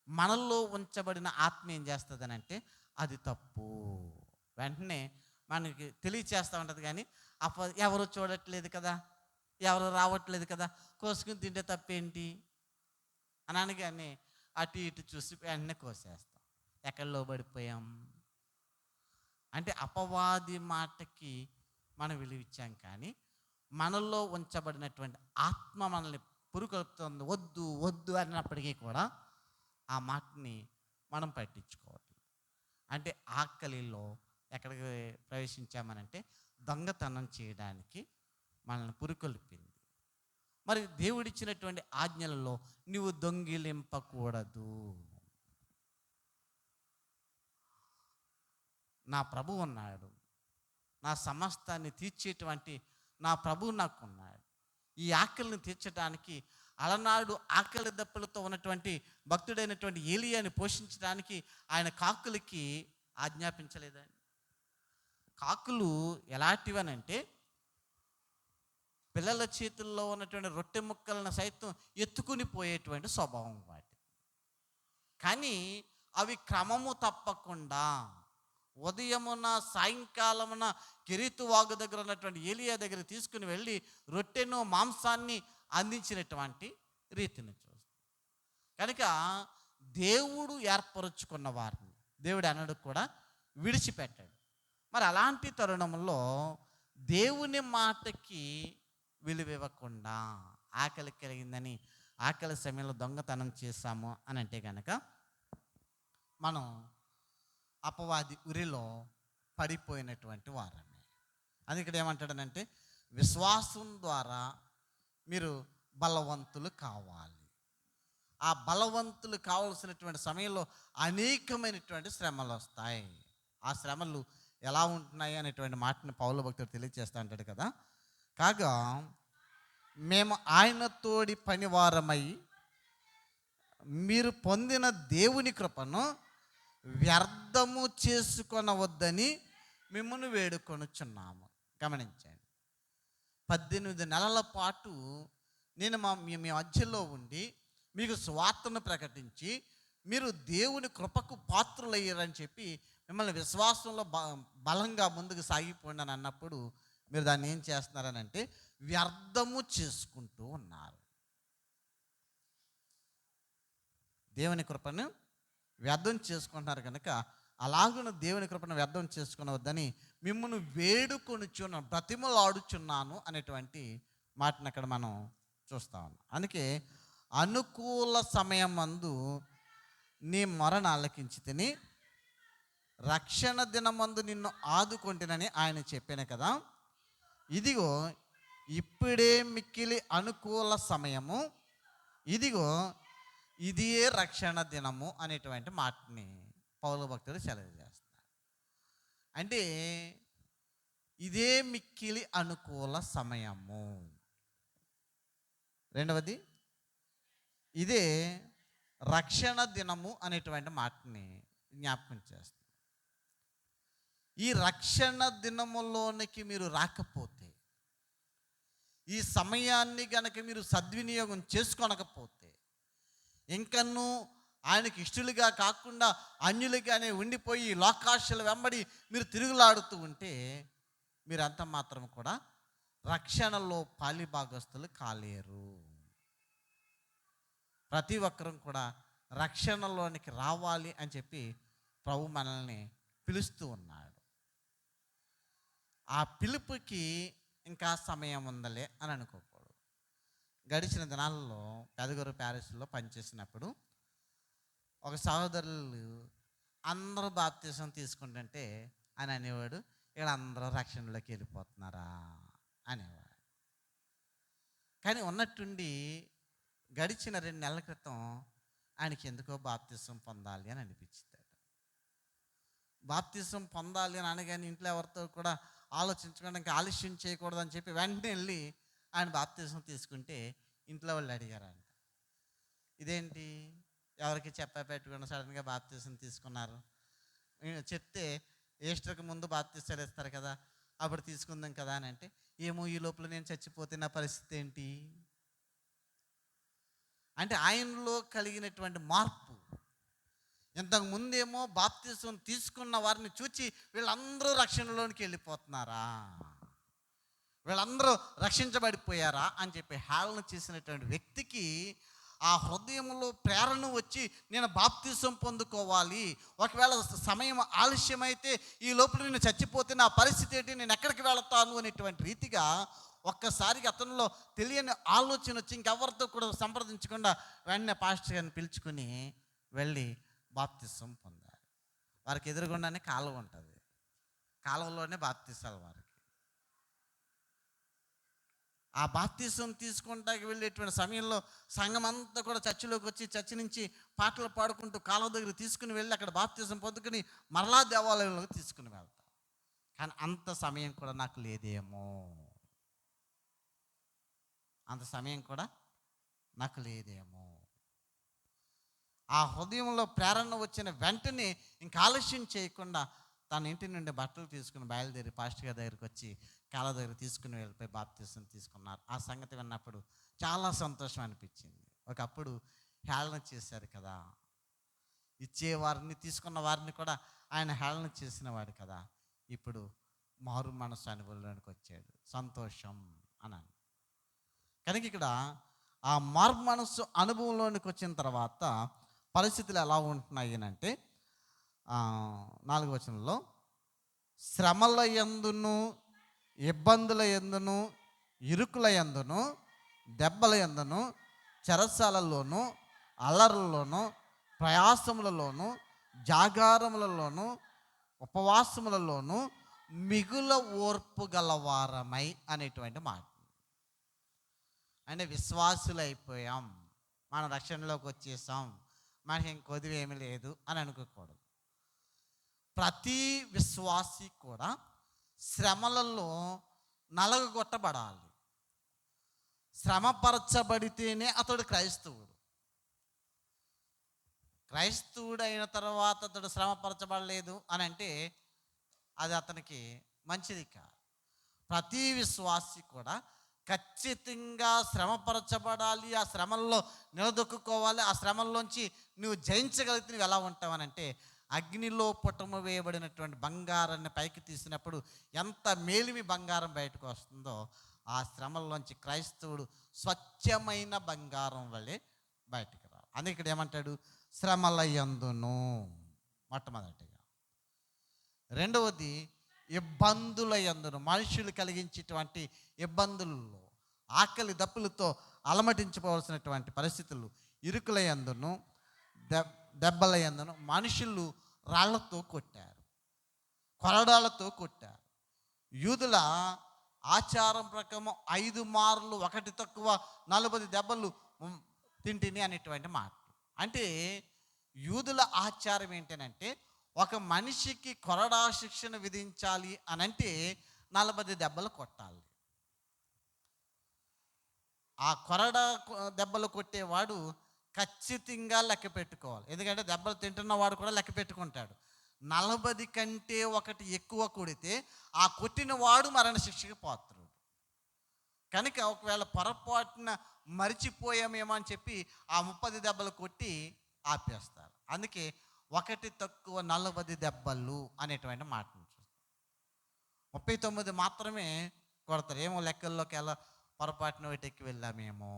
మనలో ఉంచబడిన ఆత్మ ఏం చేస్తుంది అని అంటే అది తప్పు. వెంటనే మనకి తెలియచేస్తూ ఉంటుంది, కానీ ఎవరు చూడట్లేదు కదా, ఎవరు రావట్లేదు కదా, కోసుకుని తింటే తప్పేంటి అని అనగానే అటు ఇటు చూసి వెంటనే కోసేస్తాం. ఎక్కడ లోబడిపోయాం అంటే అపవాది మాటకి మనం విలువిచ్చాం, కానీ మనలో ఉంచబడినటువంటి ఆత్మ మనల్ని పురుకొల్పుతుంది. వద్దు వద్దు అన్నప్పటికీ కూడా ఆ మాటని మనం పట్టించుకోవట్లేదు. అంటే ఆకలిలో ఎక్కడికి ప్రవేశించామనంటే దొంగతనం చేయడానికి మనల్ని పురుకొల్పింది. మరి దేవుడిచ్చినటువంటి ఆజ్ఞలలో నువ్వు దొంగిలింపకూడదు. నా ప్రభువు ఉన్నాడు, నా సమస్తాన్ని తీర్చేటువంటి నా ప్రభువు నాకున్నాడు. ఈ ఆకలిని తీర్చడానికి అలనాడు ఆకలి దప్పులతో ఉన్నటువంటి భక్తుడైనటువంటి ఏలియాని పోషించడానికి ఆయన కాకులకి ఆజ్ఞాపించలేదండి. కాకులు ఎలాంటివనంటే పిల్లల చేతుల్లో ఉన్నటువంటి రొట్టె ముక్కలను సైతం ఎత్తుకుని పోయేటువంటి స్వభావం వాటి. కానీ అవి క్రమము తప్పకుండా ఉదయమున సాయంకాలమున కెరీతు వాగు దగ్గర ఉన్నటువంటి ఏలియా దగ్గర తీసుకుని వెళ్ళి రొట్టెను మాంసాన్ని అందించినటువంటి రీతిని చూస్తాం. కనుక దేవుడు ఏర్పరుచుకున్న వారిని దేవుడు అన్నడు కూడా విడిచిపెట్టాడు. మరి అలాంటి తరుణంలో దేవుని మాటకి విలువివ్వకుండా ఆకలి కలిగిందని ఆకలి సమయంలో దొంగతనం చేశాము అని అంటే కనుక మనం అపవాది ఉరిలో పడిపోయినటువంటి వారమే. అది ఇక్కడ ఏమంటాడనంటే విశ్వాసం ద్వారా మీరు బలవంతులు కావాలి. ఆ బలవంతులు కావాల్సినటువంటి సమయంలో అనేకమైనటువంటి శ్రమలు వస్తాయి. ఆ శ్రమలు ఎలా ఉంటున్నాయి అనేటువంటి మాటని పౌలు భక్తుడు తెలియజేస్తా అంటాడు కదా. కాగా మేము ఆయనతోడి పనివారమై మీరు పొందిన దేవుని కృపను వ్యర్థము చేసుకొనవద్దని మిమ్మల్ని వేడుకొనుచున్నాము. గమనించండి, 18 నెలల పాటు నేను మీ మధ్యలో ఉండి మీకు స్వార్థను ప్రకటించి మీరు దేవుని కృపకు పాత్రులయ్యారని చెప్పి మిమ్మల్ని విశ్వాసంలో బలంగా ముందుకు సాగిపోండి అని అన్నప్పుడు మీరు దాన్ని ఏం చేస్తున్నారని అంటే వ్యర్థము చేసుకుంటూ ఉన్నారు. దేవుని కృపను వ్యర్థం చేసుకుంటున్నారు కనుక అలాగున దేవుని కృపను వ్యర్థం చేసుకునవద్దని మిమ్మల్ని వేడుకొనుచున్నాను, బ్రతిమలాడుచున్నాను అనేటువంటి మాటను అక్కడ మనం చూస్తా ఉన్నాం. అందుకే అనుకూల సమయం మందు నీ మొరను ఆలకించి తిని రక్షణ దినమందు నిన్ను ఆదుకొంటినని ఆయన చెప్పాను కదా. ఇదిగో ఇప్పుడే మిక్కిలి అనుకూల సమయము, ఇదిగో ఇదియే రక్షణ దినము అనేటువంటి మాటని పౌలు భక్తుడు సెలవు చేస్తున్నారు. అంటే ఇదే మిక్కిలి అనుకూల సమయము. రెండవది, ఇదే రక్షణ దినము అనేటువంటి మాటని జ్ఞాపకం చేస్తుంది. ఈ రక్షణ దినములోనికి మీరు రాకపోతే, ఈ సమయాన్ని గనక మీరు సద్వినియోగం చేసుకొనకపోతే, ఇంకనూ ఆయనకి ఇష్టలుగా కాకుండా అన్యులుగానే ఉండిపోయి లోకాశల వెంబడి మీరు తిరుగులాడుతూ ఉంటే, మీరంత మాత్రం కూడా రక్షణలో పాలిభాగస్తులు కాలేరు. ప్రతి ఒక్కరూ కూడా రక్షణలోనికి రావాలి అని చెప్పి ప్రభు మనల్ని పిలుస్తూ ఉన్నాడు. ఆ పిలుపుకి ఇంకా సమయం ఉందలే అని అనుకోకూడదు. గడిచిన దినాల్లో పెదగూరు ప్యారిస్లో పనిచేసినప్పుడు ఒక సహోదరులు అందరూ బాప్తీసం తీసుకుంటుంటే ఆయన అనేవాడు, ఇక్కడ అందరూ రక్షణలోకి వెళ్ళిపోతున్నారా అనేవాడు. కానీ ఉన్నట్టుండి గడిచిన 2 నెలల క్రితం ఆయనకి ఎందుకో బాప్తీసం పొందాలి అని అనిపించింది. బాప్తీసం పొందాలి అని అనగానే ఇంట్లో ఎవరితో కూడా ఆలోచించుకోవడానికి ఆలస్యం చేయకూడదని చెప్పి వెంటనే వెళ్ళి ఆయన బాప్తీసం తీసుకుంటే ఇంట్లో వాళ్ళు అడిగారంట, ఇదేంటి ఎవరికి పెట్టుకుని సడన్గా బాప్తీసం తీసుకున్నారు? చెప్తే ఈస్టర్కి ముందు బాప్తీసాలు ఇస్తారు కదా, అప్పుడు తీసుకుందాం కదా అని అంటే, ఏమో ఈ లోపల నేను చచ్చిపోతే నా పరిస్థితి ఏంటి అంటే ఆయనలో కలిగినటువంటి మార్పు. ఇంతకు ముందేమో బాప్తీసం తీసుకున్న వారిని చూచి వీళ్ళందరూ రక్షణలోనికి వెళ్ళిపోతున్నారా, వీళ్ళందరూ రక్షించబడిపోయారా అని చెప్పి హేళన చేసినటువంటి వ్యక్తికి ఆ హృదయంలో ప్రేరణ వచ్చి, నేను బాప్తీసం పొందుకోవాలి, ఒకవేళ సమయం ఆలస్యమైతే ఈ లోపల నేను చచ్చిపోతే నా పరిస్థితి ఏంటి, నేను ఎక్కడికి వెళతాను అనేటువంటి రీతిగా ఒక్కసారిగా అతనిలో తెలియని ఆలోచన వచ్చి ఇంకెవరితో కూడా సంప్రదించకుండా వెంటనే పాస్టర్ గారిని పిలుచుకుని వెళ్ళి బాప్తీసం పొందారు. వారికి ఎదురుగుండానే కాలువ ఉంటుంది, కాలువలోనే బాప్తీసాలు వారికి. ఆ బాప్తీసం తీసుకుంటాకి వెళ్ళేటువంటి సమయంలో సంఘం అంతా కూడా చర్చిలోకి వచ్చి చర్చి నుంచి పాటలు పాడుకుంటూ కాలువ దగ్గర తీసుకుని వెళ్ళి అక్కడ బాప్తీసం పొందుకుని మరలా దేవాలయంలోకి తీసుకుని వెళ్తాం. కానీ అంత సమయం కూడా నాకు లేదేమో, అంత సమయం కూడా నాకు లేదేమో. ఆ హృదయంలో ప్రేరణ వచ్చిన వెంటనే ఇంకా ఆలస్యం చేయకుండా తన ఇంటి నుండి బట్టలు తీసుకుని బయలుదేరి పాస్టర్ గారి దగ్గరికి వచ్చి కాళ్ళ దగ్గర తీసుకుని వెళ్ళిపోయి బాప్తీసం తీసుకున్నారు. ఆ సంగతి విన్నప్పుడు చాలా సంతోషం అనిపించింది. ఒకప్పుడు హేళన చేశారు కదా, ఇచ్చేవారిని తీసుకున్న వారిని కూడా ఆయన హేళన చేసిన వాడు కదా, ఇప్పుడు మారు మనసు అనుభవంలోనికి వచ్చాడు, సంతోషం అన్నాను. కనుక ఇక్కడ ఆ మారు మనసు అనుభవంలోనికి వచ్చిన తర్వాత పరిస్థితులు ఎలా ఉంటున్నాయి అంటే, 4వ వచనంలో, శ్రమల యందును ఇబ్బందుల యందును ఇరుకుల యందును దెబ్బల యందును చెరసాలలోను అల్లర్లలోను ప్రయాసములలోను జాగారములలోను ఉపవాసములలోను మిగుల ఓర్పు గలవారమై అనేటువంటి మాట. అంటే విశ్వాసులు అయిపోయాం, మనం రక్షణలోకి వచ్చేసాం, మనకి ఇంకొదివి ఏమీ లేదు అని అనుకోకూడదు. ప్రతి విశ్వాసి కూడా శ్రమలలో నలగొట్టబడాలి. శ్రమపరచబడితేనే అతడు క్రైస్తవుడు. క్రైస్తవుడు అయిన తర్వాత అతడు శ్రమపరచబడలేదు అని అంటే అది అతనికి మంచిది కాదు. ప్రతి విశ్వాసి కూడా ఖచ్చితంగా శ్రమపరచబడాలి, ఆ శ్రమల్లో నిలదొక్కుకోవాలి. ఆ శ్రమల్లోంచి నువ్వు జయించగలిగితే నువ్వు ఎలా ఉంటావనంటే, అగ్నిలో పుటము వేయబడినటువంటి బంగారాన్ని పైకి తీసినప్పుడు ఎంత మేలిమి బంగారం బయటకు వస్తుందో, ఆ శ్రమల్లోంచి క్రైస్తవుడు స్వచ్ఛమైన బంగారం వల్లే బయటకు రావాలి. అందుకే ఇక్కడ ఏమంటాడు, శ్రమల యందును మొట్టమొదటిగా. రెండవది, ఇబ్బందుల యందును, మనుషులు కలిగించేటువంటి ఇబ్బందుల్లో, ఆకలి దప్పులతో అలమటించుకోవాల్సినటువంటి పరిస్థితులు, ఇరుకుల యందును దెబ్బల యందును మనుషులు రాళ్లతో కొట్టారు, కొరడాలతో కొట్టారు. యూదుల ఆచారం ప్రకారం 5 మార్లు ఒకటి తక్కువ 40 దెబ్బలు తింటిని అనేటువంటి మాట. అంటే యూదుల ఆచారం ఏంటనంటే, ఒక మనిషికి కొరడా శిక్షణ విధించాలి అనంటే 40 దెబ్బలు కొట్టాలి. ఆ కొరడ దెబ్బలు కొట్టేవాడు ఖచ్చితంగా లెక్క పెట్టుకోవాలి. ఎందుకంటే దెబ్బలు తింటున్నవాడు కూడా లెక్క పెట్టుకుంటాడు. 40 కంటే ఒకటి ఎక్కువ కొడితే ఆ కొట్టిన వాడు మరణశిక్షకి పాత్రుడు. కనుక ఒకవేళ పొరపాటున మరిచిపోయామేమో అని చెప్పి ఆ 30 దెబ్బలు కొట్టి ఆపేస్తారు. అందుకే 1 తక్కువ 40 దెబ్బలు అనేటువంటి మాటను చూస్తాం. 39 మాత్రమే కొడతారు. ఏమో లెక్కల్లోకి ఎలా పొరపాటున వెటెక్కి వెళ్ళామేమో.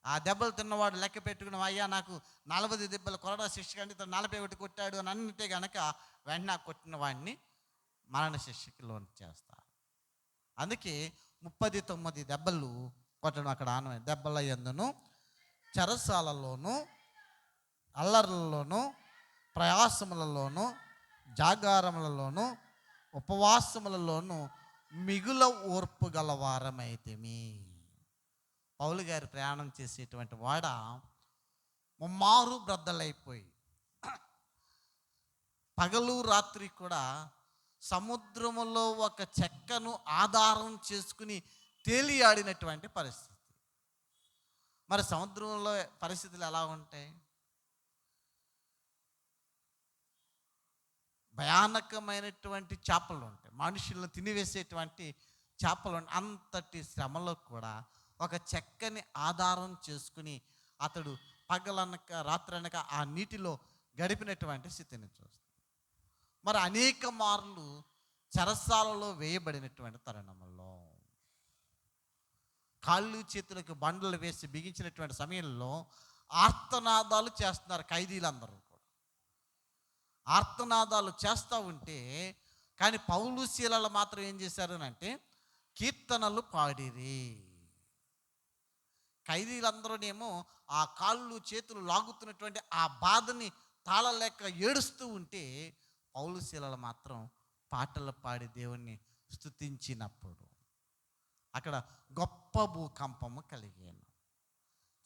ఆ దెబ్బలు తిన్నవాడు లెక్క పెట్టుకున్నాం, అయ్యా నాకు 40 దెబ్బలు కొరడా శిక్ష కంటే 41 కొట్టాడు అని అంటే గనక వెంటనే కొట్టిన వాడిని మరణ శిక్షకి లోన్ చేస్తారు. అందుకే 39 దెబ్బలు కొట్టడం అక్కడ ఆనవాయితీ. దెబ్బల యందును, చెరసాలలోను, అల్లర్లలోను, ప్రయాసములలోను, జాగారములలోను, ఉపవాసములలోను మిగుల ఓర్పు గలవారమైతిమి. పౌలు గారు ప్రయాణం చేసేటువంటి వాడ ముమ్మారు బ్రద్దలైపోయి పగలు రాత్రి కూడా సముద్రములో ఒక చెక్కను ఆధారం చేసుకుని తేలియాడినటువంటి పరిస్థితి. మరి సముద్రంలో పరిస్థితులు ఎలా ఉంటాయి? భయానకమైనటువంటి చేపలు ఉంటాయి, మనుషులను తినివేసేటువంటి చేపలు ఉంటాయి. అంతటి శ్రమలో కూడా ఒక చెక్కని ఆధారం చేసుకుని అతడు పగలనక రాత్రనక ఆ నీటిలో గడిపినటువంటి స్థితిని చూస్తాం. మరి అనేక మార్లు చెరసాలలో వేయబడినటువంటి తరుణంలో కాళ్ళు చేతులకు బండలు వేసి బిగించినటువంటి సమయంలో ఆర్తనాదాలు చేస్తున్నారు ఖైదీలందరూ కూడా. ఆర్తనాదాలు చేస్తూ ఉంటే కానీ పౌలు శీలలు మాత్రం ఏం చేశారు అంటే కీర్తనలు పాడిరి. ఖైదీలందరూనేమో ఆ కాళ్ళు చేతులు లాగుతున్నటువంటి ఆ బాధని తాళలేక ఏడుస్తూ ఉంటే పౌలు శీలలు మాత్రం పాటలు పాడి దేవుణ్ణి స్తుతించినప్పుడు అక్కడ గొప్ప భూకంపము కలిగాను.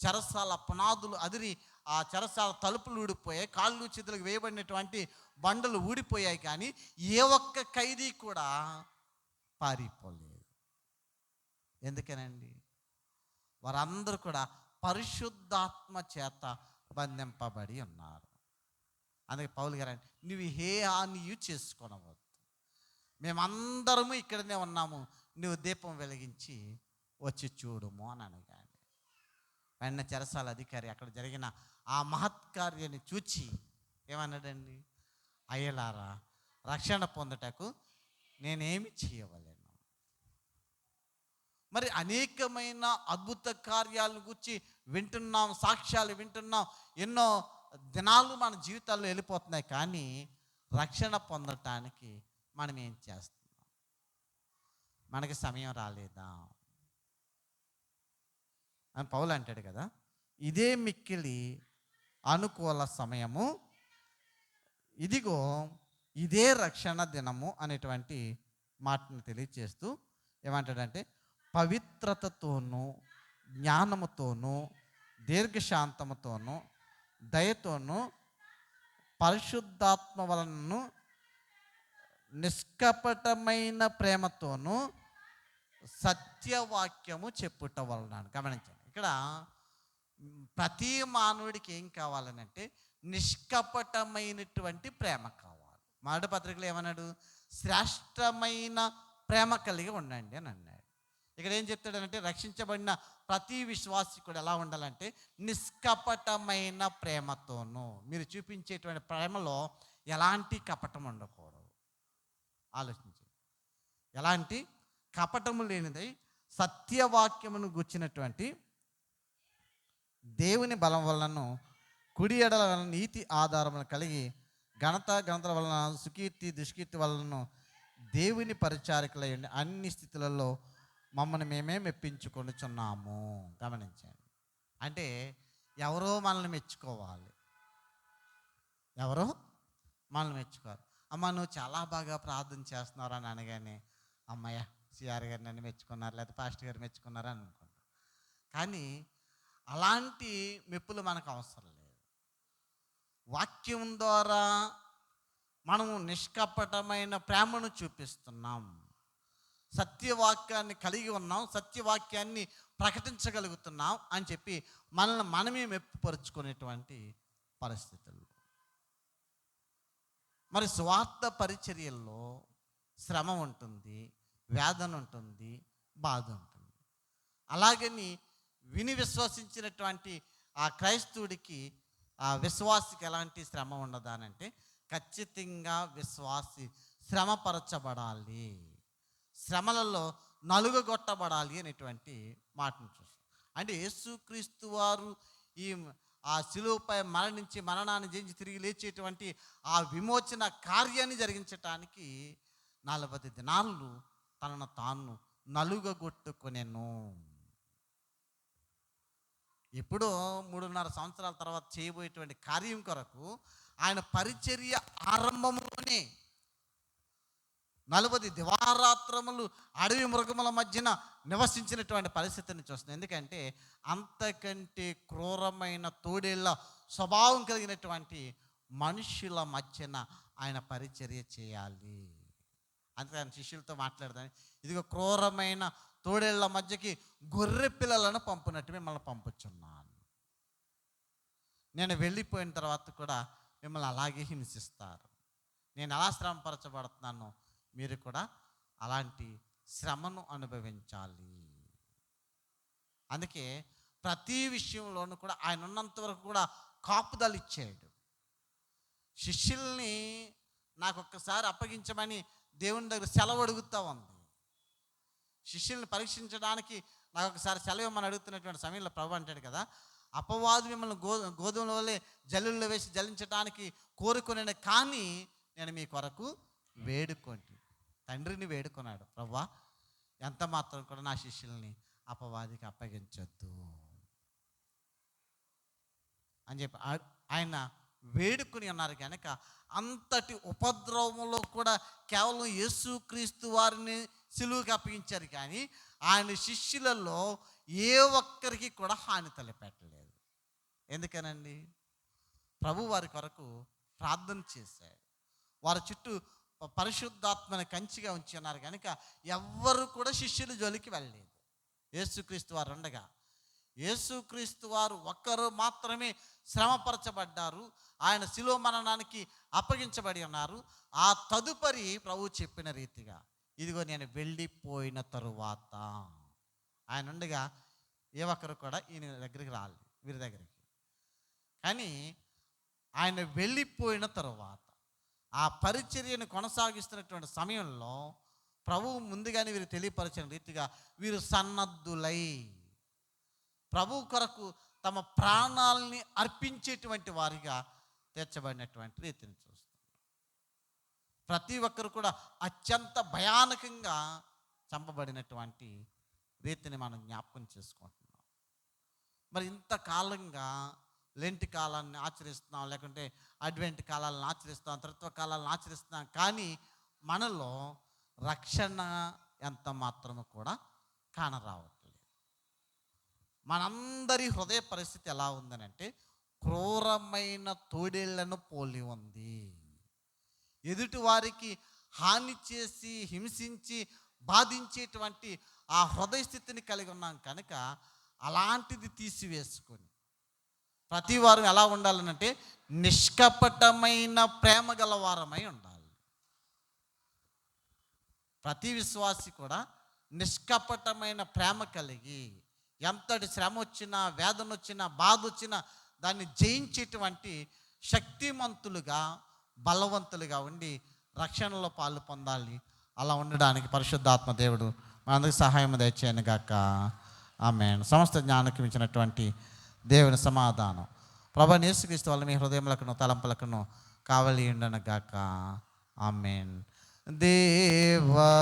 చెరసాల పునాదులు అదిరి ఆ చెరసాల తలుపులు ఊడిపోయాయి, కాళ్ళు చేతులకు వేయబడినటువంటి బండలు ఊడిపోయాయి, కానీ ఏ ఒక్క ఖైదీ కూడా పారిపోలేదు. ఎందుకనండి? వారందరూ కూడా పరిశుద్ధాత్మ చేత బంధింపబడి ఉన్నారు. అందుకే పౌలు గారు అంటే నువ్వు ఏ హానియు చేసుకొనవద్దు, మేమందరము ఇక్కడనే ఉన్నాము, నువ్వు దీపం వెలిగించి వచ్చి చూడుము అని అనగానే వెన్న చెరసాల అధికారి అక్కడ జరిగిన ఆ మహత్కార్యాన్ని చూచి ఏమన్నాడండి? అయ్యలారా, రక్షణ పొందుటకు నేనేమి చేయవలేను? మరి అనేకమైన అద్భుత కార్యాలను గురించి వింటున్నాం, సాక్ష్యాలు వింటున్నాం, ఎన్నో దినాలు మన జీవితాల్లో వెళ్ళిపోతున్నాయి, కానీ రక్షణ పొందటానికి మనం ఏం చేస్తున్నాం? మనకి సమయం రాలేదా అని పౌలు అంటాడు కదా, ఇదే మిక్కిలి అనుకూల సమయము, ఇదిగో ఇదే రక్షణ దినము అనేటువంటి మాటను తెలియచేస్తూ ఏమంటాడంటే పవిత్రతతోనూ జ్ఞానముతోనూ దీర్ఘశాంతముతోనూ దయతోనూ పరిశుద్ధాత్మ వలనను నిష్కపటమైన ప్రేమతోనూ సత్యవాక్యము చెప్పుట వలన. గమనించండి, ఇక్కడ ప్రతి మానవుడికి ఏం కావాలనంటే నిష్కపటమైనటువంటి ప్రేమ కావాలి. మొదటి పత్రికలో ఏమన్నాడు? శ్రేష్టమైన ప్రేమ కలిగి ఉండండి అని అన్నాడు. ఇక్కడ ఏం చెప్తాడనంటే రక్షించబడిన ప్రతి విశ్వాసి కూడా ఎలా ఉండాలంటే నిష్కపటమైన ప్రేమతోనూ. మీరు చూపించేటువంటి ప్రేమలో ఎలాంటి కపటం ఉండకూడదు. ఆలోచించండి, ఎలాంటి కపటము లేనిదై సత్యవాక్యమును గుచ్చినటువంటి దేవుని బలం వలన కుడి ఎడల వలన నీతి ఆధారములను కలిగి ఘనతల వలన సుకీర్తి దుష్కీర్తి వలన దేవుని పరిచారకులయ్యండి అన్ని స్థితులలో మమ్మల్ని మేమే మెప్పించుకొనుచున్నాము. గమనించండి, అంటే ఎవరో మనల్ని మెచ్చుకోవాలి, ఎవరో మనల్ని మెచ్చుకోవాలి. అమ్మ నువ్వు చాలా బాగా ప్రార్థన చేస్తున్నారు అని అనగానే అమ్మయ్య సిఆర్ గారు నన్ను మెచ్చుకున్నారు, లేదా పాస్టర్ గారు మెచ్చుకున్నారు అని అనుకుంటాం. కానీ అలాంటి మెప్పులు మనకు అవసరం లేదు. వాక్యం ద్వారా మనము నిష్కపటమైన ప్రేమను చూపిస్తున్నాం, సత్యవాక్యాన్ని కలిగి ఉన్నాం, సత్యవాక్యాన్ని ప్రకటించగలుగుతున్నాం అని చెప్పి మనల్ని మనమే మెప్పుపరుచుకునేటువంటి పరిస్థితులు. మరి స్వార్థ పరిచర్యల్లో శ్రమ ఉంటుంది, వేదన ఉంటుంది, బాధ ఉంటుంది. అలాగని విని విశ్వసించినటువంటి ఆ క్రైస్తవుడికి, ఆ విశ్వాసికి ఎలాంటి శ్రమ ఉండదానంటే ఖచ్చితంగా విశ్వాసి శ్రమపరచబడాలి, శ్రమలలో నలుగగొట్టబడాలి అనేటువంటి మాటను చూస్తాం. అంటే యేసుక్రీస్తు వారు ఈ ఆ శిలువపై మరణించి మరణాన్ని జయించి తిరిగి లేచేటువంటి ఆ విమోచన కార్యాన్ని జరిగించటానికి 40 దినాలు తనను తాను నలుగగొట్టుకొనెను. ఎప్పుడో 3.5 సంవత్సరాల తర్వాత చేయబోయేటువంటి కార్యం కొరకు ఆయన పరిచర్య ఆరంభంలోనే 40 దివారాత్రములు అడవి మృగముల మధ్యన నివసించినటువంటి పరిస్థితిని చూస్తుంది. ఎందుకంటే అంతకంటే క్రూరమైన తోడేళ్ళ స్వభావం కలిగినటువంటి మనుషుల మధ్యన ఆయన పరిచర్య చేయాలి. అందుకే ఆయన శిష్యులతో మాట్లాడదాని, ఇదిగో క్రూరమైన తోడేళ్ల మధ్యకి గొర్రె పిల్లలను పంపునట్టు మిమ్మల్ని పంపుచున్నాను. నేను వెళ్ళిపోయిన తర్వాత కూడా మిమ్మల్ని అలాగే హింసిస్తారు. నేను ఎలా శ్రమపరచబడుతున్నానో మీరు కూడా అలాంటి శ్రమను అనుభవించాలి. అందుకే ప్రతి విషయంలోనూ కూడా ఆయన ఉన్నంత వరకు కూడా కాపుదల ఇచ్చాడు. శిష్యుల్ని నాకు ఒక్కసారి అప్పగించమని దేవుని దగ్గర సెలవు అడుగుతూ ఉంది. శిష్యుల్ని పరీక్షించడానికి నాకు ఒకసారి సెలవు ఇవ్వమని అడుగుతున్నటువంటి సమయంలో ప్రభు అంటాడు కదా, అపవాది మిమ్మల్ని గోధుమల వల్లే జల్లుల్లో వేసి జలించడానికి కోరుకునే, కానీ నేను మీ కొరకు వేడుకోండి. తండ్రిని వేడుకున్నాడు, ప్రభువా ఎంత మాత్రం కూడా నా శిష్యుల్ని అపవాదికి అప్పగించొద్దు అని చెప్పి ఆయన వేడుకుని ఉన్నారు. కనుక అంతటి ఉపద్రవములో కూడా కేవలం యేసుక్రీస్తు వారిని సిలువకి అప్పగించారు, కానీ ఆయన శిష్యులలో ఏ ఒక్కరికి కూడా హాని తలపెట్టలేదు. ఎందుకనండి? ప్రభు వారి కొరకు ప్రార్థన చేశారు, వారి చుట్టూ పరిశుద్ధాత్మని కంచిగా ఉంచి ఉన్నారు. కనుక ఎవ్వరు కూడా శిష్యుల జోలికి వెళ్ళలేదు. యేసుక్రీస్తు వారు ఉండగా యేసుక్రీస్తు వారు ఒక్కరు మాత్రమే శ్రమపరచబడ్డారు, ఆయన శిలువ మరణానికి అప్పగించబడి ఉన్నారు. ఆ తదుపరి ప్రభు చెప్పిన రీతిగా, ఇదిగో నేను వెళ్ళిపోయిన తరువాత, ఆయన ఉండగా ఏ ఒక్కరు కూడా ఈయన దగ్గరికి రాలేదు, వీరి దగ్గరికి. కానీ ఆయన వెళ్ళిపోయిన తరువాత ఆ పరిచర్యను కొనసాగిస్తున్నటువంటి సమయంలో ప్రభువు ముందుగానే వీరు తెలియపరిచిన రీతిగా వీరు సన్నద్ధులై ప్రభు కొరకు తమ ప్రాణాలని అర్పించేటువంటి వారిగా తీర్చబడినటువంటి రీతిని చూస్తాం. ప్రతి ఒక్కరు కూడా అత్యంత భయానకంగా చంపబడినటువంటి రీతిని మనం జ్ఞాపకం చేసుకుంటున్నాం. మరి ఇంతకాలంగా లెంటి కాలాన్ని ఆచరిస్తున్నాం, లేకుంటే అడ్వెంట్ కాలాలను ఆచరిస్తాం, త్రిత్వ కాలాలను ఆచరిస్తున్నాం, కానీ మనలో రక్షణ ఎంత మాత్రము కూడా కానరావట్లేదు. మనందరి హృదయ పరిస్థితి ఎలా ఉందనంటే క్రూరమైన తోడేళ్లను పోలి ఉంది. ఎదుటి వారికి హాని చేసి హింసించి బాధించేటువంటి ఆ హృదయ స్థితిని కలిగి ఉన్నాం. కనుక అలాంటిది తీసివేసుకొని ప్రతి వారు ఎలా ఉండాలనంటే నిష్కపటమైన ప్రేమ గల వారమై ఉండాలి. ప్రతి విశ్వాసి కూడా నిష్కపటమైన ప్రేమ కలిగి ఎంతటి శ్రమ వచ్చినా, వేదన వచ్చినా, బాధ వచ్చినా దాన్ని జయించేటువంటి శక్తిమంతులుగా, బలవంతులుగా ఉండి రక్షణలో పాలు పొందాలి. అలా ఉండడానికి పరిశుద్ధాత్మ దేవుడు మనందరికి సహాయం దయచేయను గాక. ఆమేన్. సమస్త జ్ఞానానికి మించినటువంటి దేవుని సమాధానం ప్రభువైన యేసుక్రీస్తు వల్ల మీ హృదయములకును తలంపులకును కావలి ఉండను గాక. ఆమేన్. దేవా